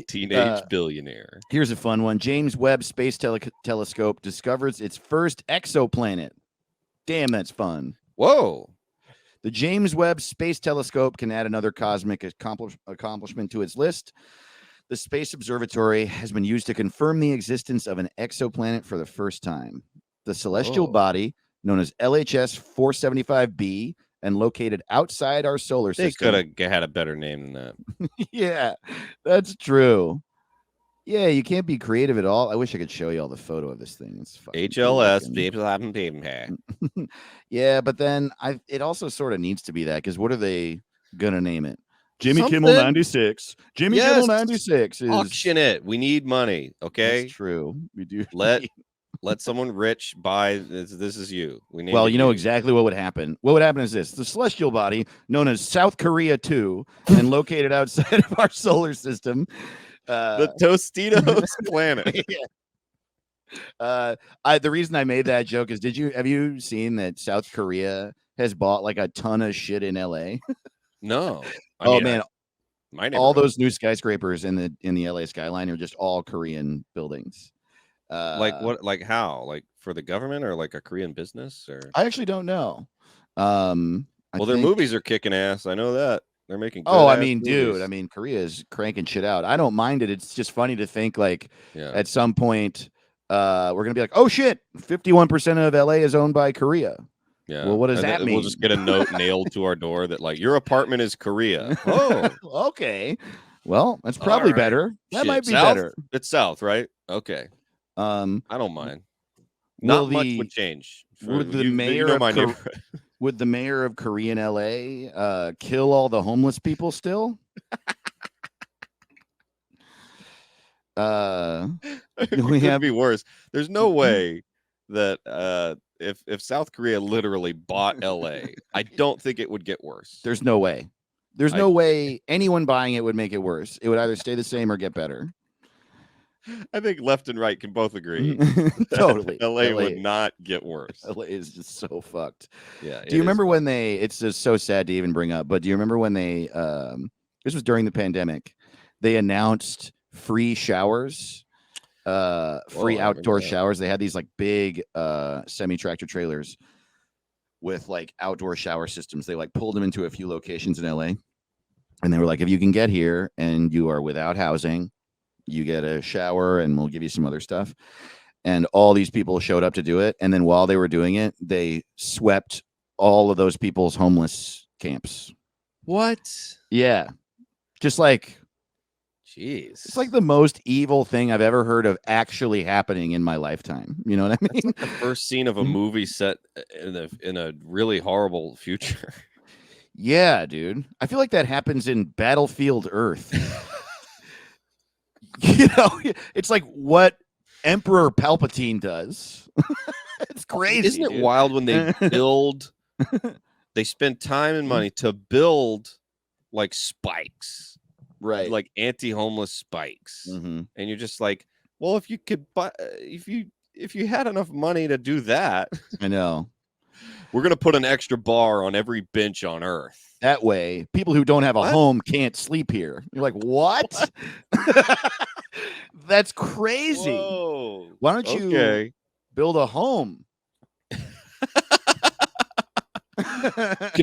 Speaker 3: Teenage billionaire.
Speaker 2: Here's a fun one. James Webb Space Telescope discovers its first exoplanet. Damn, that's fun.
Speaker 3: Whoa.
Speaker 2: The James Webb Space Telescope can add another cosmic accomplishment to its list. The Space Observatory has been used to confirm the existence of an exoplanet for the first time. The celestial body, known as LHS 475b, and located outside our solar
Speaker 3: They
Speaker 2: system.
Speaker 3: could have had a better name than that.
Speaker 2: Yeah, that's true. Yeah, you can't be creative at all. I wish I could show you all the photo of this thing. It's fucking cool
Speaker 3: HLS.
Speaker 2: looking. Yeah, but then it also sort of needs to be that because what are they gonna name it? Jimmy Kimmel
Speaker 3: Something.
Speaker 2: 96. Jimmy
Speaker 3: Yes.
Speaker 2: Kimmel 96 is
Speaker 3: Auction it. We need money. Okay.
Speaker 2: That's true. We do.
Speaker 3: Let someone rich buy this. This is you. We named
Speaker 2: Well,
Speaker 3: it
Speaker 2: you know exactly what would happen. What would happen is this: the celestial body, known as South Korea 2, and located outside of our solar system.
Speaker 3: The Tostitos planet.
Speaker 2: The reason I made that joke is, have you seen that South Korea has bought like a ton of shit in LA?
Speaker 3: No.
Speaker 2: Man, all those new skyscrapers in the LA skyline are just all Korean buildings.
Speaker 3: Like what? Like how? Like for the government or like a Korean business? Or
Speaker 2: I actually don't know.
Speaker 3: Their movies are kicking ass. I know that. They're making good
Speaker 2: dude,
Speaker 3: movies.
Speaker 2: Korea is cranking shit out. I don't mind it. It's just funny to think like at some point we're gonna be like, oh shit, 51% of LA is owned by Korea.
Speaker 3: Yeah.
Speaker 2: Well, what does that mean?
Speaker 3: We'll just get a note nailed to our door that like your apartment is Korea. Oh,
Speaker 2: okay. Well, that's probably better. That might be better.
Speaker 3: It's south, right? Okay. I don't mind. Not much would change.
Speaker 2: Would the mayor of Korean LA kill all the homeless people still?
Speaker 3: It could be worse. There's no way that if South Korea literally bought LA, I don't think it would get worse.
Speaker 2: There's no way. There's no way anyone buying it would make it worse. It would either stay the same or get better.
Speaker 3: I think left and right can both agree.
Speaker 2: Totally.
Speaker 3: LA would not get worse.
Speaker 2: LA is just so fucked.
Speaker 3: Yeah.
Speaker 2: Do you remember when it's just so sad to even bring up, but do you remember when they this was during the pandemic, they announced free showers, free outdoor showers. They had these like big semi-tractor trailers with like outdoor shower systems. They like pulled them into a few locations in LA. And they were like, if you can get here and you are without housing, you get a shower and we'll give you some other stuff. And all these people showed up to do it. And then while they were doing it, they swept all of those people's homeless camps.
Speaker 3: What?
Speaker 2: Yeah. Just like,
Speaker 3: jeez.
Speaker 2: It's like the most evil thing I've ever heard of actually happening in my lifetime. You know what I mean?
Speaker 3: Like the first scene of a movie set in a really horrible future.
Speaker 2: Yeah, dude. I feel like that happens in Battlefield Earth. You know, it's like what Emperor Palpatine does. It's crazy.
Speaker 3: Isn't it wild when they build, they spend time and money to build like spikes,
Speaker 2: right?
Speaker 3: Like anti-homeless spikes.
Speaker 2: Mm-hmm.
Speaker 3: And you're just like, well, if you could buy, if you had enough money to do that,
Speaker 2: I know.
Speaker 3: We're going to put an extra bar on every bench on Earth.
Speaker 2: That way, people who don't have a home can't sleep here. You're like, what? That's crazy.
Speaker 3: Whoa.
Speaker 2: Why don't you build a home?
Speaker 3: Can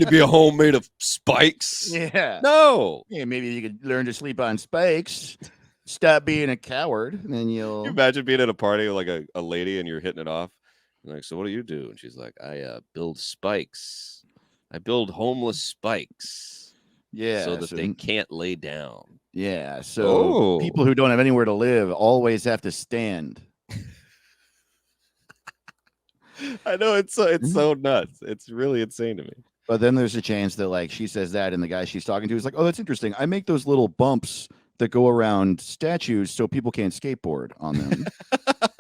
Speaker 3: it be a home made of spikes?
Speaker 2: Yeah.
Speaker 3: No.
Speaker 2: Yeah, maybe you could learn to sleep on spikes. Stop being a coward, and then you'll.
Speaker 3: Can you imagine being at a party with like a lady and you're hitting it off. And like, so what do you do? And she's like, I build spikes. I build homeless spikes.
Speaker 2: Yeah.
Speaker 3: So that they can't lay down.
Speaker 2: Yeah. So people who don't have anywhere to live always have to stand.
Speaker 3: I know it's so nuts. It's really insane to me.
Speaker 2: But then there's a chance that like she says that and the guy she's talking to is like, oh, that's interesting. I make those little bumps that go around statues so people can't skateboard on them.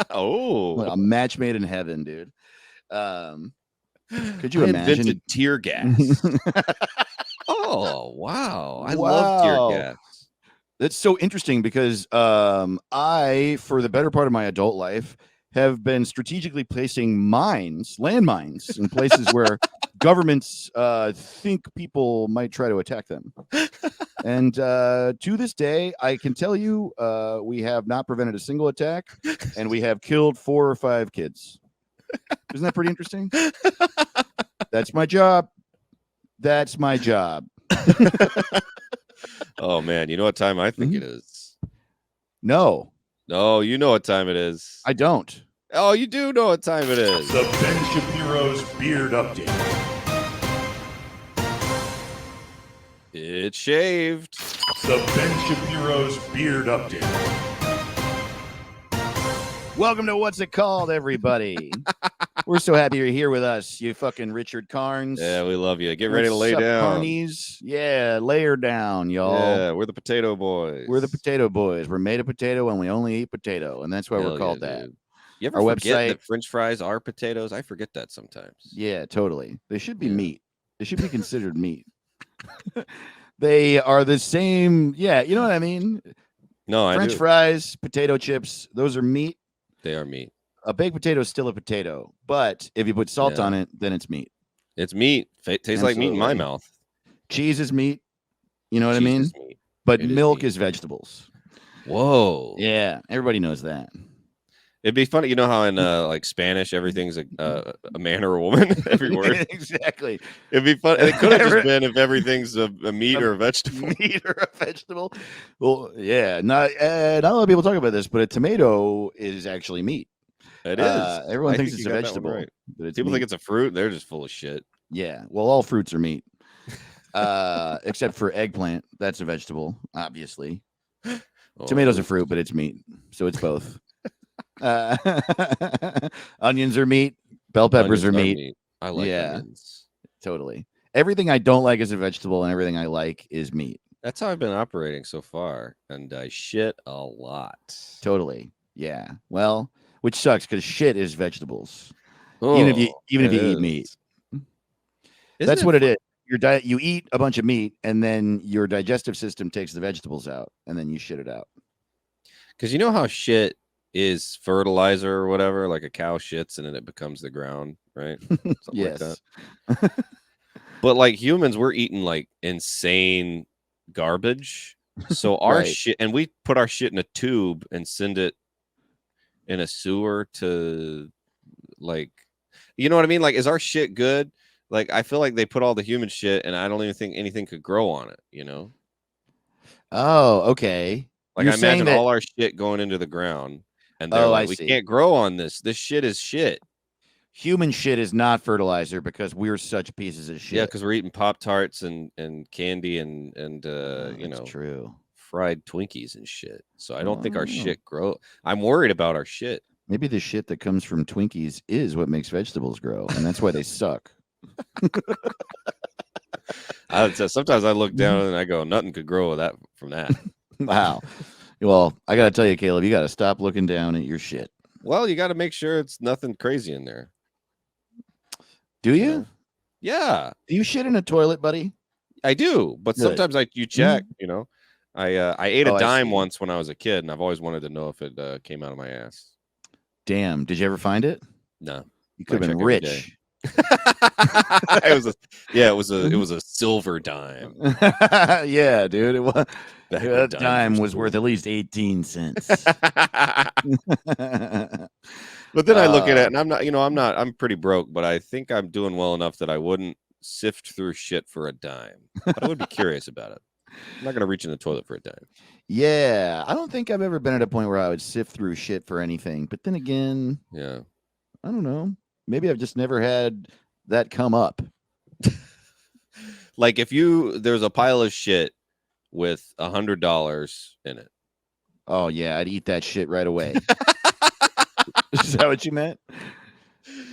Speaker 2: Like a match made in heaven, dude. Could you imagine?
Speaker 3: Invented tear gas. Oh, wow. I love tear gas.
Speaker 2: That's so interesting because I, for the better part of my adult life, have been strategically placing landmines in places where governments think people might try to attack them. And to this day, I can tell you we have not prevented a single attack, and we have killed 4 or 5 kids. Isn't that pretty interesting? That's my job. That's my job.
Speaker 3: Oh, man. You know what time I think it is?
Speaker 2: No.
Speaker 3: No, you know what time it is.
Speaker 2: I don't.
Speaker 3: Oh, you do know what time it is.
Speaker 4: The Ben Shapiro's Beard Update.
Speaker 3: It's shaved.
Speaker 4: The Ben Shapiro's Beard Update.
Speaker 2: Welcome to What's It Called, everybody. We're so happy you're here with us, you fucking Richard Carnes.
Speaker 3: Yeah, we love you. Get ready to
Speaker 2: What's
Speaker 3: lay
Speaker 2: up,
Speaker 3: down.
Speaker 2: Carnies? Yeah, lay her down, y'all.
Speaker 3: Yeah, we're the potato boys.
Speaker 2: We're the potato boys. We're made of potato and we only eat potato, and that's why
Speaker 3: Hell
Speaker 2: we're called
Speaker 3: yeah,
Speaker 2: that.
Speaker 3: dude. You ever
Speaker 2: Our
Speaker 3: forget
Speaker 2: website-
Speaker 3: that French fries are potatoes? I forget that sometimes.
Speaker 2: Yeah, totally. They should be
Speaker 3: Yeah.
Speaker 2: meat. They should be considered meat. They are the same. Yeah, you know what I mean?
Speaker 3: No, I
Speaker 2: French
Speaker 3: do.
Speaker 2: fries, potato chips, those are meat.
Speaker 3: They are meat.
Speaker 2: A baked potato is still a potato, but if you put salt
Speaker 3: Yeah.
Speaker 2: on it, then it's meat.
Speaker 3: It's meat. Tastes like meat in my
Speaker 2: Absolutely.
Speaker 3: mouth.
Speaker 2: Cheese is meat. You know what I
Speaker 3: Cheese
Speaker 2: mean?
Speaker 3: is meat.
Speaker 2: But
Speaker 3: It is
Speaker 2: milk
Speaker 3: meat.
Speaker 2: is vegetables.
Speaker 3: Whoa.
Speaker 2: Yeah, everybody knows that.
Speaker 3: It'd be funny, you know how in like Spanish everything's a man or a woman every word.
Speaker 2: Exactly.
Speaker 3: It'd be fun. It could have just been if everything's a meat or a vegetable.
Speaker 2: Meat or a vegetable. Well, yeah. Not a lot of people talk about this, but a tomato is actually meat.
Speaker 3: It is.
Speaker 2: Everyone
Speaker 3: I
Speaker 2: thinks
Speaker 3: think
Speaker 2: it's
Speaker 3: you
Speaker 2: a
Speaker 3: got that one
Speaker 2: vegetable.
Speaker 3: right.
Speaker 2: But it's
Speaker 3: People
Speaker 2: meat.
Speaker 3: think it's a fruit. They're just full of shit.
Speaker 2: Yeah. Well, all fruits are meat. Except for eggplant. That's a vegetable, obviously.
Speaker 3: Oh,
Speaker 2: Tomatoes are fruit, but it's meat. So it's both. Onions are meat. Bell peppers
Speaker 3: onions
Speaker 2: are meat.
Speaker 3: I like
Speaker 2: Yeah.
Speaker 3: onions.
Speaker 2: Totally. Everything I don't like is a vegetable, and everything I like is meat.
Speaker 3: That's how I've been operating so far, and I shit a lot.
Speaker 2: Totally. Yeah. Well, which sucks because shit is vegetables.
Speaker 3: Oh,
Speaker 2: even if you
Speaker 3: it
Speaker 2: eat meat.
Speaker 3: is.
Speaker 2: That's what it is. Your diet, you eat a bunch of meat, and then your digestive system takes the vegetables out, and then you shit it out.
Speaker 3: Because you know how shit is fertilizer or whatever, like a cow shits and then it becomes the ground, right? Something
Speaker 2: Yes.
Speaker 3: like that. But like humans, we're eating like insane garbage. So our
Speaker 2: Right.
Speaker 3: shit, and we put our shit in a tube and send it in a sewer to, like, you know what I mean? Like, is our shit good? Like, I feel like they put all the human shit, and I don't even think anything could grow on it. You know?
Speaker 2: Oh, okay.
Speaker 3: Like,
Speaker 2: You're
Speaker 3: I
Speaker 2: saying
Speaker 3: imagine
Speaker 2: that
Speaker 3: all our shit going into the ground, and they're
Speaker 2: Oh,
Speaker 3: like,
Speaker 2: I
Speaker 3: we
Speaker 2: see.
Speaker 3: can't grow on this. This shit is shit.
Speaker 2: human shit is not fertilizer because we're such pieces of shit.
Speaker 3: Yeah, because we're eating Pop-Tarts and candy and you
Speaker 2: That's
Speaker 3: know,
Speaker 2: true.
Speaker 3: fried Twinkies and shit. So I don't think our
Speaker 2: Oh.
Speaker 3: shit grow. I'm worried about our shit.
Speaker 2: Maybe the shit that comes from Twinkies is what makes vegetables grow, and that's why they suck.
Speaker 3: Sometimes I look down and I go, nothing could grow from that.
Speaker 2: Wow. Well, I gotta tell you, Caleb, you gotta stop looking down at your shit.
Speaker 3: Well, you got to make sure it's nothing crazy in there.
Speaker 2: Do you?
Speaker 3: know? Yeah,
Speaker 2: Do you shit in a toilet, buddy?
Speaker 3: I do. But
Speaker 2: Good.
Speaker 3: sometimes you check. You know, I ate
Speaker 2: Oh,
Speaker 3: a
Speaker 2: I
Speaker 3: dime
Speaker 2: see.
Speaker 3: once when I was a kid, and I've always wanted to know if it came out of my ass.
Speaker 2: Damn. Did you ever find it?
Speaker 3: No.
Speaker 2: You could
Speaker 3: I
Speaker 2: have been
Speaker 3: check every day.
Speaker 2: rich.
Speaker 3: it was a silver dime.
Speaker 2: Yeah, dude. It was,
Speaker 3: Back when
Speaker 2: that
Speaker 3: dimes
Speaker 2: dime
Speaker 3: were
Speaker 2: was worth
Speaker 3: cool.
Speaker 2: at least 18 cents.
Speaker 3: But then I look at it and I'm pretty broke, but I think I'm doing well enough that I wouldn't sift through shit for a dime. But I would be curious about it. I'm not gonna reach in the toilet for a dime.
Speaker 2: Yeah, I don't think I've ever been at a point where I would sift through shit for anything. But then again,
Speaker 3: Yeah.
Speaker 2: I don't know. Maybe I've just never had that come up.
Speaker 3: Like if there's a pile of shit with $100 in it.
Speaker 2: Oh yeah, I'd eat that shit right away. Is that what you meant?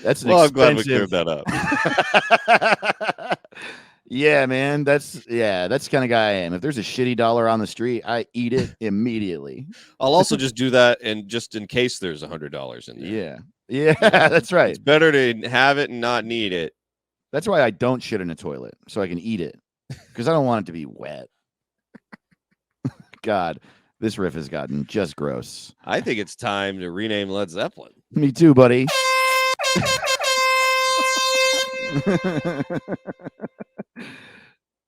Speaker 2: That's an
Speaker 3: Well, I'm glad we
Speaker 2: expensive.
Speaker 3: cleared that up.
Speaker 2: Yeah, man. That's the kind of guy I am. If there's a shitty dollar on the street, I eat it immediately.
Speaker 3: I'll also just do that and just in case there's $100 in there.
Speaker 2: Yeah, that's right.
Speaker 3: It's better to have it and not need it.
Speaker 2: That's why I don't shit in a toilet, so I can eat it, because I don't want it to be wet. God, this riff has gotten just gross.
Speaker 3: I think it's time to rename Led Zeppelin.
Speaker 2: Me too, buddy.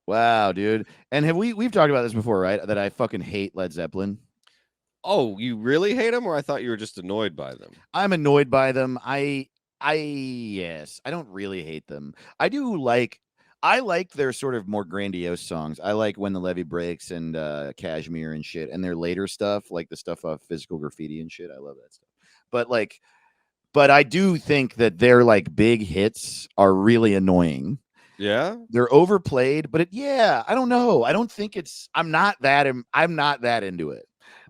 Speaker 2: Wow, dude. And we've talked about this before, right? That I fucking hate Led Zeppelin.
Speaker 3: Oh, you really hate them, or I thought you were just annoyed by them?
Speaker 2: I'm annoyed by them. Yes, I don't really hate them. I like their sort of more grandiose songs. I like When the Levee Breaks and Cashmere and shit, and their later stuff, like the stuff off Physical Graffiti and shit. I love that stuff. But I do think that their like big hits are really annoying.
Speaker 3: Yeah.
Speaker 2: They're overplayed, but I don't know. I don't think I'm not that into it.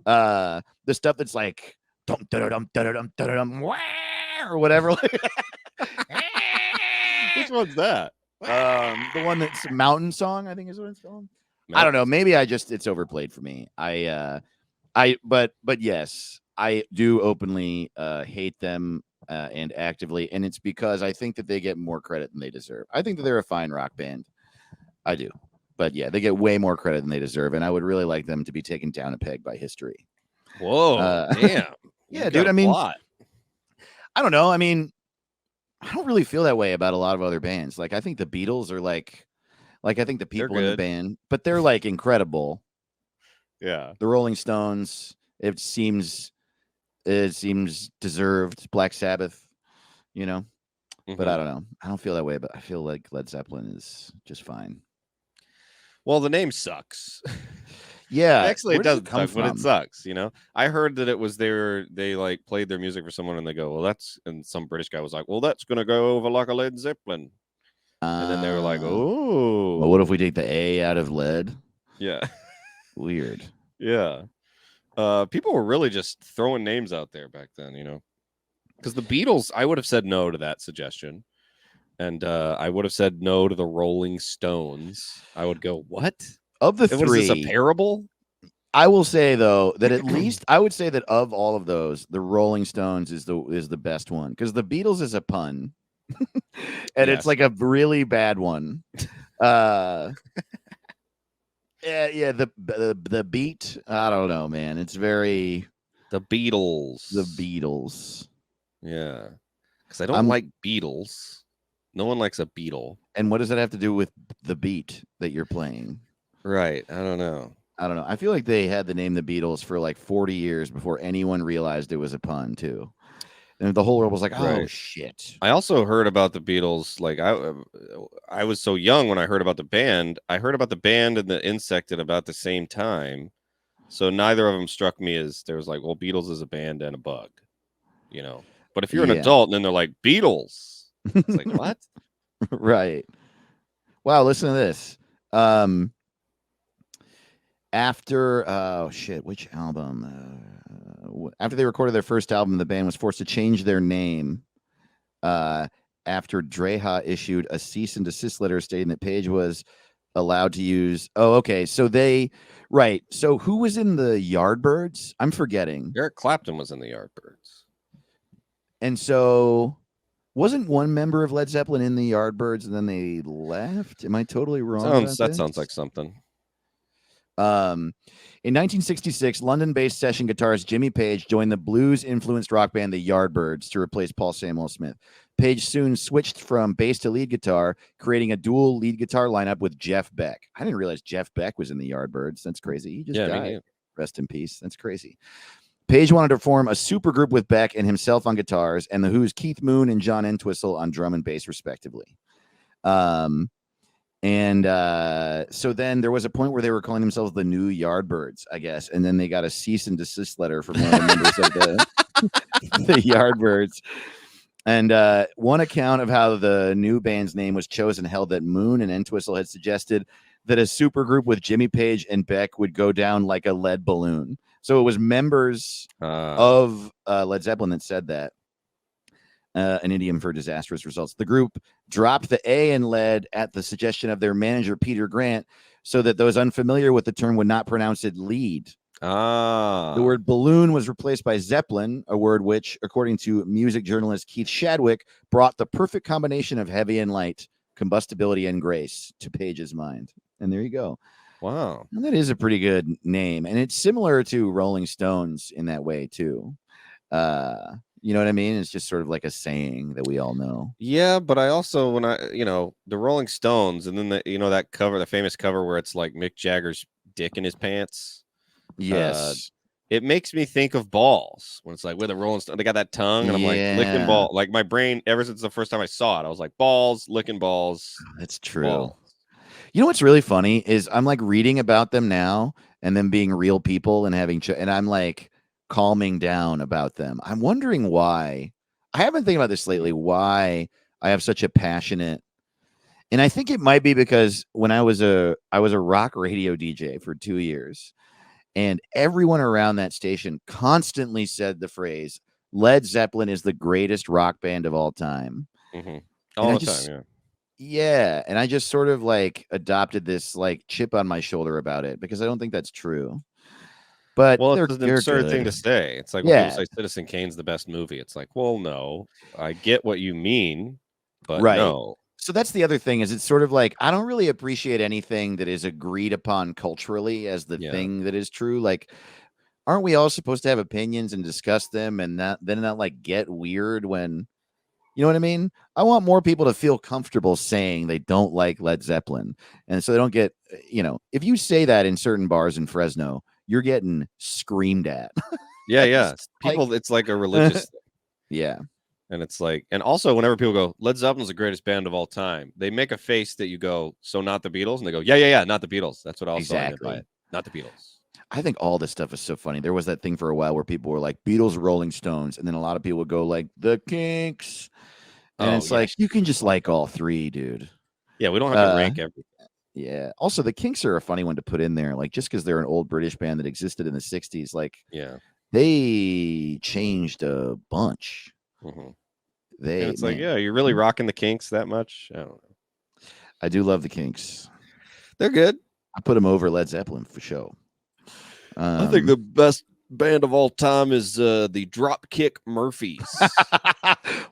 Speaker 2: The stuff that's like dum dum dum dum dum dum wah, or whatever.
Speaker 3: Which one's that?
Speaker 2: The one that's Mountain Song, I think is what it's called. I don't know. Maybe it's overplayed for me. But yes, I do openly hate them and actively, and it's because I think that they get more credit than they deserve. I think that they're a fine rock band. I do. But yeah, they get way more credit than they deserve, and I would really like them to be taken down a peg by history.
Speaker 3: Whoa, damn.
Speaker 2: Yeah, dude. I mean, I don't know. I mean, I don't really feel that way about a lot of other bands. Like, I think the Beatles are like I think the people in the band, but they're like incredible.
Speaker 3: Yeah.
Speaker 2: The Rolling Stones, it seems deserved. Black Sabbath, you know. But I don't know. I don't feel that way, but I feel like Led Zeppelin is just fine.
Speaker 3: Well, the name sucks.
Speaker 2: Yeah,
Speaker 3: actually, it doesn't
Speaker 2: come
Speaker 3: suck, but it sucks. You know, I heard that it was they like played their music for someone, and they go, "Well, and some British guy was like, "Well, that's gonna go over like a Led Zeppelin," and then they were like, "Oh,
Speaker 2: well, what if we take the A out of lead?"
Speaker 3: Yeah,
Speaker 2: weird.
Speaker 3: Yeah, people were really just throwing names out there back then, you know, because the Beatles, I would have said no to that suggestion. And I would have said no to the Rolling Stones. I would go, what?
Speaker 2: Of the three,
Speaker 3: is this a parable?
Speaker 2: I will say though that at least I would say that of all of those, the Rolling Stones is the best one, because the Beatles is a pun, and it's like a really bad one. Yeah, the beat. I don't know, man. It's very
Speaker 3: the Beatles.
Speaker 2: The Beatles.
Speaker 3: Yeah, because I don't like Beatles. No one likes a Beatle.
Speaker 2: And what does that have to do with the beat that you're playing?
Speaker 3: Right. I don't know.
Speaker 2: I feel like they had the name the Beatles for like 40 years before anyone realized it was a pun too. And the whole world was like, oh, shit.
Speaker 3: I also heard about the Beatles. Like I was so young when I heard about the band. I heard about the band and the Insect at about the same time. So neither of them struck me as there was like, well, Beatles is a band and a bug, you know. But if you're an adult and then they're like, Beatles. It's like, what?
Speaker 2: Right. Wow, listen to this. After which album? After they recorded their first album, the band was forced to change their name after Dreha issued a cease and desist letter stating that Page was allowed to use. Oh, okay. So So who was in the Yardbirds? I'm forgetting.
Speaker 3: Eric Clapton was in the Yardbirds.
Speaker 2: And so wasn't one member of Led Zeppelin in the Yardbirds and then they left? Am I totally wrong?
Speaker 3: That sounds like something.
Speaker 2: In 1966, London-based session guitarist Jimmy Page joined the blues-influenced rock band the Yardbirds to replace Paul Samuel Smith. Page soon switched from bass to lead guitar, creating a dual lead guitar lineup with Jeff Beck. I didn't realize Jeff Beck was in the Yardbirds. That's crazy. He just died. Rest in peace. That's crazy. Page wanted to form a supergroup with Beck and himself on guitars, and the Who's Keith Moon and John Entwistle on drum and bass, respectively. So then there was a point where they were calling themselves the New Yardbirds, I guess, and then they got a cease and desist letter from one of the members of the Yardbirds. And one account of how the new band's name was chosen held that Moon and Entwistle had suggested that a supergroup with Jimmy Page and Beck would go down like a lead balloon. So it was members of Led Zeppelin that said that. An idiom for disastrous results. The group dropped the A in lead at the suggestion of their manager, Peter Grant, so that those unfamiliar with the term would not pronounce it lead. The word balloon was replaced by Zeppelin, a word which, according to music journalist Keith Shadwick, brought the perfect combination of heavy and light, combustibility and grace to Page's mind. And there you go.
Speaker 3: Wow.
Speaker 2: And that is a pretty good name. And it's similar to Rolling Stones in that way, too. You know what I mean? It's just sort of like a saying that we all know.
Speaker 3: Yeah, but I also, when the Rolling Stones, and then that cover, the famous cover where it's like Mick Jagger's dick in his pants.
Speaker 2: Yes.
Speaker 3: It makes me think of balls when it's like with a Rolling Stone. They got that tongue, and I'm like licking ball. Like my brain, ever since the first time I saw it, I was like balls, licking balls.
Speaker 2: That's true.
Speaker 3: Balls.
Speaker 2: You know what's really funny is I'm like reading about them now and them being real people and having and I'm like calming down about them. I'm wondering why. I have been thinking about this lately, why I have such a passionate, And I think it might be because when I was a rock radio DJ for 2 years, and everyone around that station constantly said the phrase, Led Zeppelin is the greatest rock band of all time.
Speaker 3: Mm-hmm.
Speaker 2: And
Speaker 3: All
Speaker 2: I
Speaker 3: the
Speaker 2: just
Speaker 3: time, yeah.
Speaker 2: Yeah, and I just sort of like adopted this like chip on my shoulder about it because I don't think that's true. But
Speaker 3: Well,
Speaker 2: they're
Speaker 3: it's an absurd thing to
Speaker 2: good.
Speaker 3: say. It's like when people
Speaker 2: Yeah,
Speaker 3: say Citizen Kane's the best movie. It's like, well, no, I get what you mean, but
Speaker 2: right.
Speaker 3: no.
Speaker 2: So that's the other thing is it's sort of like I don't really appreciate anything that is agreed upon culturally as the
Speaker 3: Yeah.
Speaker 2: thing that is true. Like, aren't we all supposed to have opinions and discuss them and not like get weird when you know what I mean? I want more people to feel comfortable saying they don't like Led Zeppelin. And so they don't get, if you say that in certain bars in Fresno, you're getting screamed at.
Speaker 3: Yeah, yeah.
Speaker 2: It's like,
Speaker 3: People, it's like a religious thing.
Speaker 2: yeah,
Speaker 3: And it's like, and also whenever people go, Led Zeppelin's the greatest band of all time, they make a face that you go, so not the Beatles? And they go, yeah, not the Beatles. That's what I also meant by
Speaker 2: exactly.
Speaker 3: it. Not the Beatles.
Speaker 2: I think all this stuff is so funny. There was that thing for a while where people were like Beatles, Rolling Stones, and then a lot of people would go like the Kinks. And
Speaker 3: Oh,
Speaker 2: it's
Speaker 3: yeah.
Speaker 2: like you can just like all three, dude.
Speaker 3: Yeah, we don't have to rank everything.
Speaker 2: Yeah. Also, the Kinks are a funny one to put in there, like just because they're an old British band that existed in the '60s. Like,
Speaker 3: Yeah.
Speaker 2: they changed a bunch.
Speaker 3: Mm-hmm. And
Speaker 2: They,
Speaker 3: it's like,
Speaker 2: man,
Speaker 3: yeah, you're really rocking the Kinks that much? I don't know.
Speaker 2: I do love the Kinks.
Speaker 3: They're good.
Speaker 2: I put them over Led Zeppelin for sure.
Speaker 3: I think the best band of all time is the Dropkick Murphys.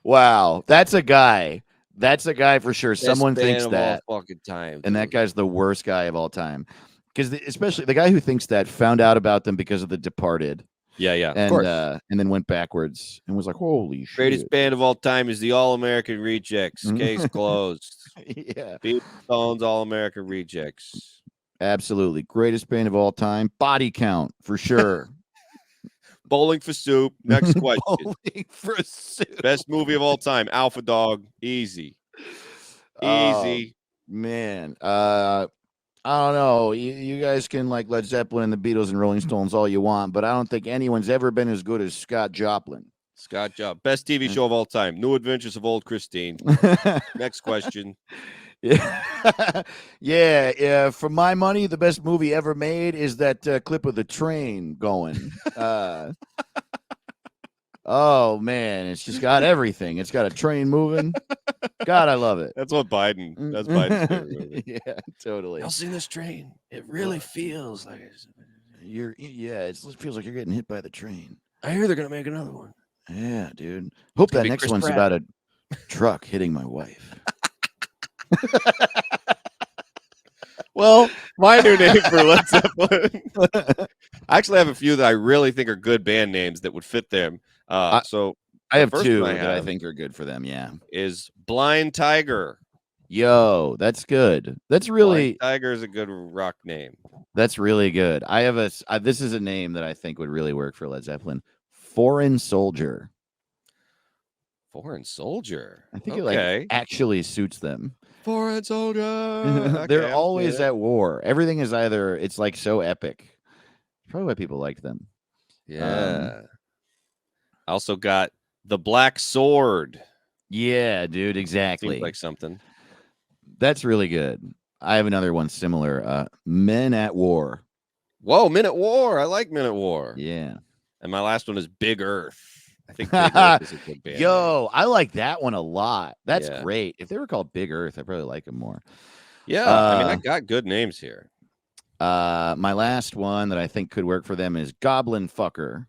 Speaker 2: Wow, that's a guy. That's a guy for sure.
Speaker 3: Best
Speaker 2: Someone
Speaker 3: band
Speaker 2: thinks
Speaker 3: of
Speaker 2: that,
Speaker 3: all fucking time,
Speaker 2: and that
Speaker 3: dude.
Speaker 2: guy's the worst guy of all time. Because especially the guy who thinks that found out about them because of The Departed.
Speaker 3: Yeah, of
Speaker 2: And
Speaker 3: course.
Speaker 2: and then went backwards and was like, "Holy shit!"
Speaker 3: Greatest band of all time is the All American Rejects. Case closed.
Speaker 2: Yeah,
Speaker 3: Beatles, Stones, All American Rejects.
Speaker 2: absolutely greatest band of all time. Body Count for sure.
Speaker 3: Bowling for Soup. Next question.
Speaker 2: Bowling for Soup.
Speaker 3: Best movie of all time. Alpha Dog. Easy. Easy.
Speaker 2: Man, I don't know. You guys can like Led Zeppelin and the Beatles and Rolling Stones all you want, but I don't think anyone's ever been as good as Scott Joplin.
Speaker 3: Scott Job. Best TV show of all time. New Adventures of Old Christine. Next question.
Speaker 2: Yeah. yeah. For my money, the best movie ever made is that clip of the train going. Oh man, it's just got everything. It's got a train moving. God, I love it.
Speaker 3: That's what Biden. That's Biden's favorite movie.
Speaker 2: Yeah, totally.
Speaker 3: Y'all seen this train? It really feels like it's...
Speaker 2: It feels like you're getting hit by the train.
Speaker 3: I hear they're gonna make another one.
Speaker 2: Yeah, dude. Hope
Speaker 3: gonna
Speaker 2: that
Speaker 3: be
Speaker 2: next
Speaker 3: Chris
Speaker 2: one's
Speaker 3: Pratt.
Speaker 2: about a truck hitting my wife.
Speaker 3: Well, my new name for Led Zeppelin. I actually have a few that I really think are good band names that would fit them. So
Speaker 2: I have
Speaker 3: first
Speaker 2: two
Speaker 3: one I
Speaker 2: that I
Speaker 3: have
Speaker 2: think are good for them. Yeah.
Speaker 3: is Blind Tiger.
Speaker 2: Yo, that's good. That's really
Speaker 3: Blind Tiger is a good rock name.
Speaker 2: that's really good. I have this is a name that I think would really work for Led Zeppelin. Foreign Soldier.
Speaker 3: Foreign Soldier.
Speaker 2: I think
Speaker 3: okay.
Speaker 2: it like actually suits them.
Speaker 3: Foreign Soldier.
Speaker 2: They're
Speaker 3: Okay,
Speaker 2: always at war. Everything is either it's like so epic. Probably why people like them.
Speaker 3: Yeah. I also got The Black Sword.
Speaker 2: Yeah, dude, exactly.
Speaker 3: Seems like something.
Speaker 2: That's really good. I have another one similar. Men at War.
Speaker 3: Whoa, Men at War. I like Men at War.
Speaker 2: Yeah.
Speaker 3: And my last one is Big Earth. I think Big Earth is a good band.
Speaker 2: Yo, I like that one a lot. That's
Speaker 3: Yeah.
Speaker 2: great. If they were called Big Earth, I probably like them more.
Speaker 3: Yeah, I mean, I got good names here.
Speaker 2: My last one that I think could work for them is Goblin Fucker.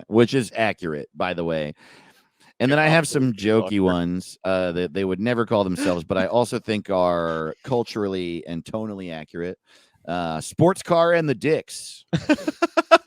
Speaker 2: Which is accurate, by the way. And then I have some jokey ones that they would never call themselves, but I also think are culturally and tonally accurate. Sports Car and the Dicks.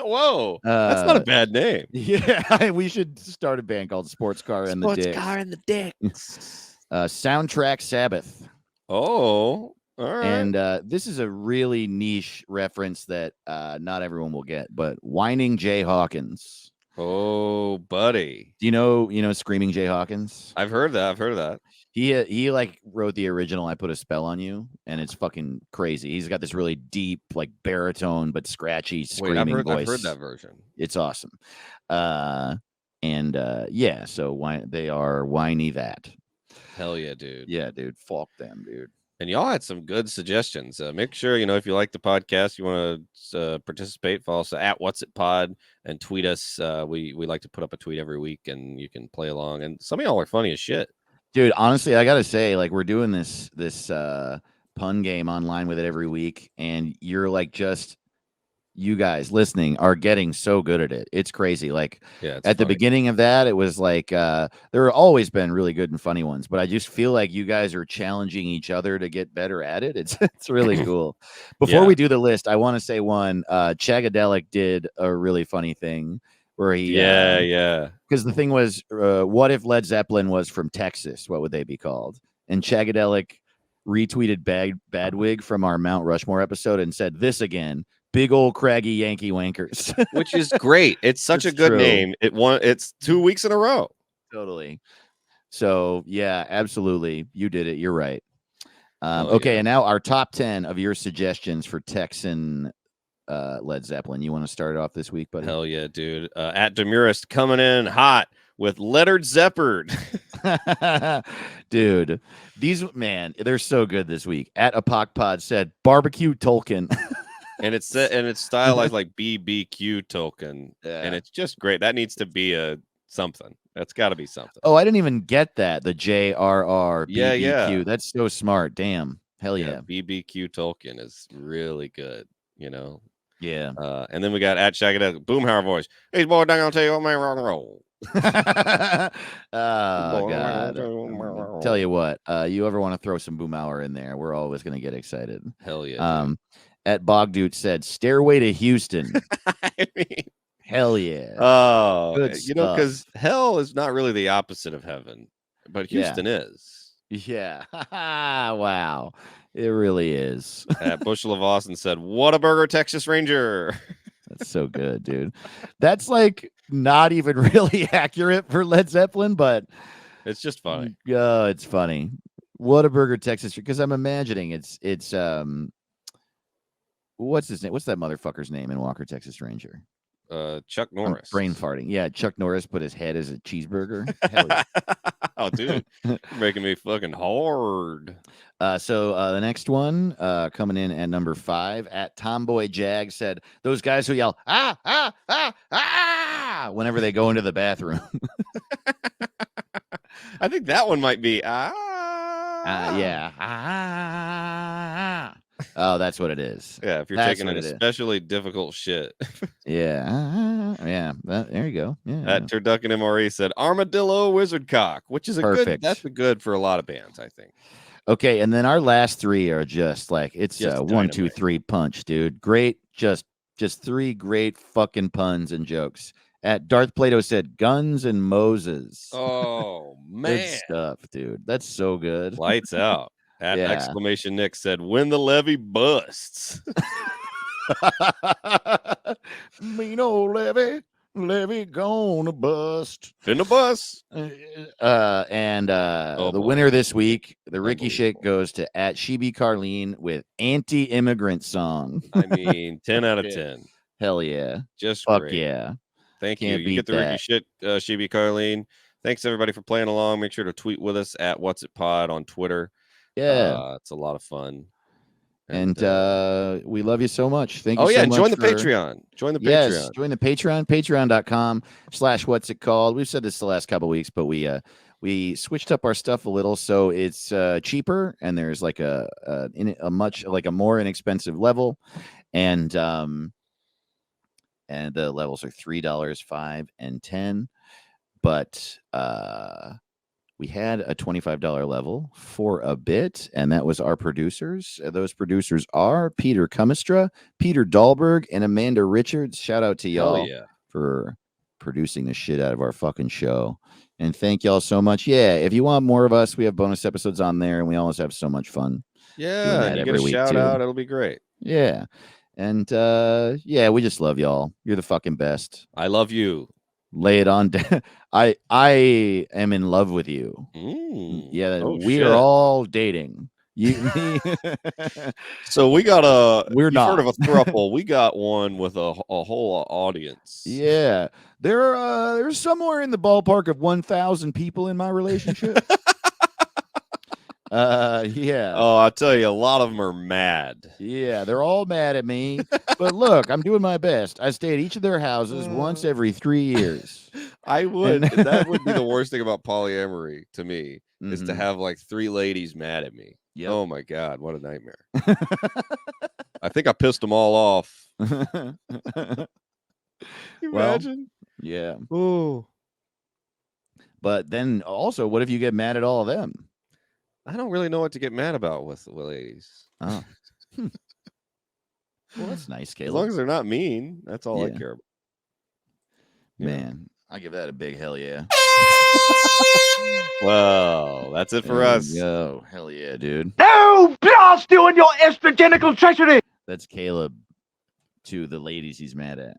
Speaker 3: Whoa, that's not a bad name.
Speaker 2: Yeah, we should start a band called Sports Car and the Dicks.
Speaker 3: Sports Car and the Dicks.
Speaker 2: Soundtrack Sabbath.
Speaker 3: Oh, all right.
Speaker 2: And this is a really niche reference that not everyone will get, but Whining Jay Hawkins.
Speaker 3: Oh, buddy.
Speaker 2: Do you know Screaming Jay Hawkins?
Speaker 3: I've heard that. I've heard of that.
Speaker 2: He like wrote the original I Put a Spell on You, and it's fucking crazy. He's got this really deep, like baritone but scratchy screaming voice.
Speaker 3: I've heard that version.
Speaker 2: It's awesome. Yeah, so they are whiny that.
Speaker 3: Hell yeah, dude.
Speaker 2: Yeah, dude. Fuck them, dude.
Speaker 3: And y'all had some good suggestions. Make sure, if you like the podcast, you want to participate, follow us at What's It Pod and tweet us. We like to put up a tweet every week, and you can play along. And some of y'all are funny as shit.
Speaker 2: Dude, honestly, I gotta say, like, we're doing this pun game online with it every week, and you're like just you guys listening are getting so good at it. It's crazy. Like
Speaker 3: Yeah, it's
Speaker 2: at the
Speaker 3: funny.
Speaker 2: beginning of that, it was like there have always been really good and funny ones, but I just feel like you guys are challenging each other to get better at it. It's really cool. Before
Speaker 3: Yeah.
Speaker 2: we do the list, I want to say one. Chagadelic did a really funny thing where he
Speaker 3: Yeah.
Speaker 2: because the thing was, what if Led Zeppelin was from Texas? What would they be called? And Chagadelic retweeted Badwig from our Mount Rushmore episode and said this again. Big old craggy Yankee wankers.
Speaker 3: Which is great. It's such a
Speaker 2: It's
Speaker 3: good
Speaker 2: true.
Speaker 3: name. It's 2 weeks in a row.
Speaker 2: Totally. So yeah, absolutely. You did it. You're right.
Speaker 3: Oh,
Speaker 2: okay,
Speaker 3: yeah.
Speaker 2: and now our top 10 of your suggestions for Texan Led Zeppelin. You want to start it off this week, buddy?
Speaker 3: Hell yeah, dude. At Demurist coming in hot with Leonard Zeppard.
Speaker 2: Dude, these, man, they're so good this week. At Apoc Pod said barbecue Tolkien.
Speaker 3: And it's stylized like BBQ token.
Speaker 2: Yeah.
Speaker 3: And it's just great. That needs to be a something. That's got to be something.
Speaker 2: Oh, I didn't even get that. The JRR
Speaker 3: Yeah,
Speaker 2: BBQ.
Speaker 3: yeah.
Speaker 2: That's so smart. Damn. Hell yeah.
Speaker 3: BBQ Tolkien is really good,
Speaker 2: Yeah.
Speaker 3: And then we got at Shaggy Boomhauer voice. Hey, boy, I'm gonna tell you what, man, rock and roll.
Speaker 2: Oh God. Tell you what, you ever want to throw some Boomhauer in there, we're always gonna get excited.
Speaker 3: Hell yeah.
Speaker 2: At Bogdude said Stairway to Houston.
Speaker 3: I mean,
Speaker 2: Hell yeah.
Speaker 3: oh,
Speaker 2: Good
Speaker 3: because hell is not really the opposite of heaven, but Houston is.
Speaker 2: Yeah. Wow. It really is.
Speaker 3: At Bushel of Austin said, "Whataburger, Texas Ranger."
Speaker 2: That's so good, dude. That's like not even really accurate for Led Zeppelin, but
Speaker 3: It's just funny.
Speaker 2: It's funny. Whataburger, Texas, because I'm imagining it's what's his name? What's that motherfucker's name in Walker, Texas Ranger?
Speaker 3: Chuck Norris.
Speaker 2: Brain farting. Yeah, Chuck Norris put his head as a cheeseburger. Hell yeah.
Speaker 3: Oh, dude, you're making me fucking hard.
Speaker 2: So the next one coming in at number 5 at Tomboy Jag said those guys who yell ah whenever they go into the bathroom.
Speaker 3: I think that one might be
Speaker 2: Yeah. Oh, that's what it is.
Speaker 3: Yeah, if you're
Speaker 2: That's
Speaker 3: taking
Speaker 2: what
Speaker 3: an
Speaker 2: it is.
Speaker 3: especially difficult shit.
Speaker 2: Yeah. Yeah. There you go. Yeah.
Speaker 3: That Turducken MRE said Armadillo Wizard Cock, which is
Speaker 2: Perfect.
Speaker 3: that's a good for a lot of bands, I think.
Speaker 2: Okay, and then our last 3 are just like it's
Speaker 3: Just
Speaker 2: 1, 2,
Speaker 3: dynamite.
Speaker 2: 3 punch, dude. Great, just 3 great fucking puns and jokes. At Darth Plato said Guns and Moses.
Speaker 3: Oh
Speaker 2: Good
Speaker 3: man.
Speaker 2: stuff, dude. That's so good.
Speaker 3: Lights out. At
Speaker 2: Yeah.
Speaker 3: exclamation Nick said, "When the levee busts."
Speaker 2: Mean old Levy gonna bust.
Speaker 3: Finna bus.
Speaker 2: And
Speaker 3: Oh,
Speaker 2: the
Speaker 3: boy.
Speaker 2: winner this week, the Ricky Shake
Speaker 3: Unbelievable.
Speaker 2: goes to at Sheeby Carlene with anti-immigrant song.
Speaker 3: I mean, 10 out of
Speaker 2: Yeah.
Speaker 3: 10.
Speaker 2: Hell yeah.
Speaker 3: Just
Speaker 2: Fuck
Speaker 3: great.
Speaker 2: yeah.
Speaker 3: Thank
Speaker 2: Can't
Speaker 3: you. You
Speaker 2: beat
Speaker 3: get the Ricky
Speaker 2: that.
Speaker 3: shit, Shibi Carlene. Thanks everybody for playing along. Make sure to tweet with us at What's It Pod on Twitter.
Speaker 2: Yeah.
Speaker 3: It's a lot of fun.
Speaker 2: And we love you so much. Thank you
Speaker 3: oh yeah,
Speaker 2: so
Speaker 3: and
Speaker 2: much
Speaker 3: join the
Speaker 2: for-
Speaker 3: Patreon. Join the
Speaker 2: Yes,
Speaker 3: Patreon.
Speaker 2: join the Patreon, patreon.com/what's it called. We've said this the last couple of weeks, but we switched up our stuff a little, so it's cheaper, and there's like a more inexpensive level, and the levels are $3, $5, and $10. But we had a $25 level for a bit, and that was our producers. Those producers are Peter Cumistra, Peter Dahlberg, and Amanda Richards. Shout out to y'all
Speaker 3: Hell yeah.
Speaker 2: for producing the shit out of our fucking show. And thank y'all so much. Yeah, if you want more of us, we have bonus episodes on there, and we always have so much fun.
Speaker 3: Yeah,
Speaker 2: that
Speaker 3: and you get
Speaker 2: every
Speaker 3: a
Speaker 2: week,
Speaker 3: shout
Speaker 2: too.
Speaker 3: out. It'll be great.
Speaker 2: Yeah. And yeah, we just love y'all. You're the fucking best.
Speaker 3: I love you.
Speaker 2: Lay it on down. I am in love with you. Yeah,
Speaker 3: Oh,
Speaker 2: we
Speaker 3: shit.
Speaker 2: are all dating. You, me.
Speaker 3: So we got
Speaker 2: We're
Speaker 3: you've
Speaker 2: not.
Speaker 3: heard of a throuple. We got one with a whole audience.
Speaker 2: Yeah, there's somewhere in the ballpark of 1,000 people in my relationship. Yeah.
Speaker 3: Oh, I'll tell you, a lot of them are mad.
Speaker 2: Yeah, they're all mad at me. But look, I'm doing my best. I stay at each of their houses once every 3 years.
Speaker 3: I would.
Speaker 2: And-
Speaker 3: That would be the worst thing about polyamory to me is to
Speaker 2: Mhm.
Speaker 3: have like 3 ladies mad at me.
Speaker 2: Yep.
Speaker 3: Oh my God, what a nightmare. I think I pissed them all off. Imagine.
Speaker 2: Yeah.
Speaker 3: Oh,
Speaker 2: But then also, what if you get mad at all of them?
Speaker 3: I don't really know what to get mad about with ladies.
Speaker 2: Oh. Well, that's nice,
Speaker 3: As
Speaker 2: Caleb.
Speaker 3: long as they're not mean, that's all I
Speaker 2: Yeah.
Speaker 3: care about. You know.
Speaker 2: Man, I give that a big hell yeah.
Speaker 3: Well, that's it for
Speaker 2: There
Speaker 3: us.
Speaker 2: we go. Hell yeah, dude.
Speaker 1: No blast doing your estrogenical treachery.
Speaker 2: That's Caleb to the ladies he's mad at.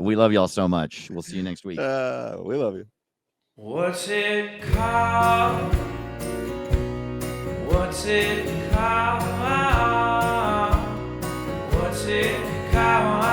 Speaker 2: We love y'all so much. We'll see you next week.
Speaker 3: We love you.
Speaker 1: What's it called? What's it called? What's it called?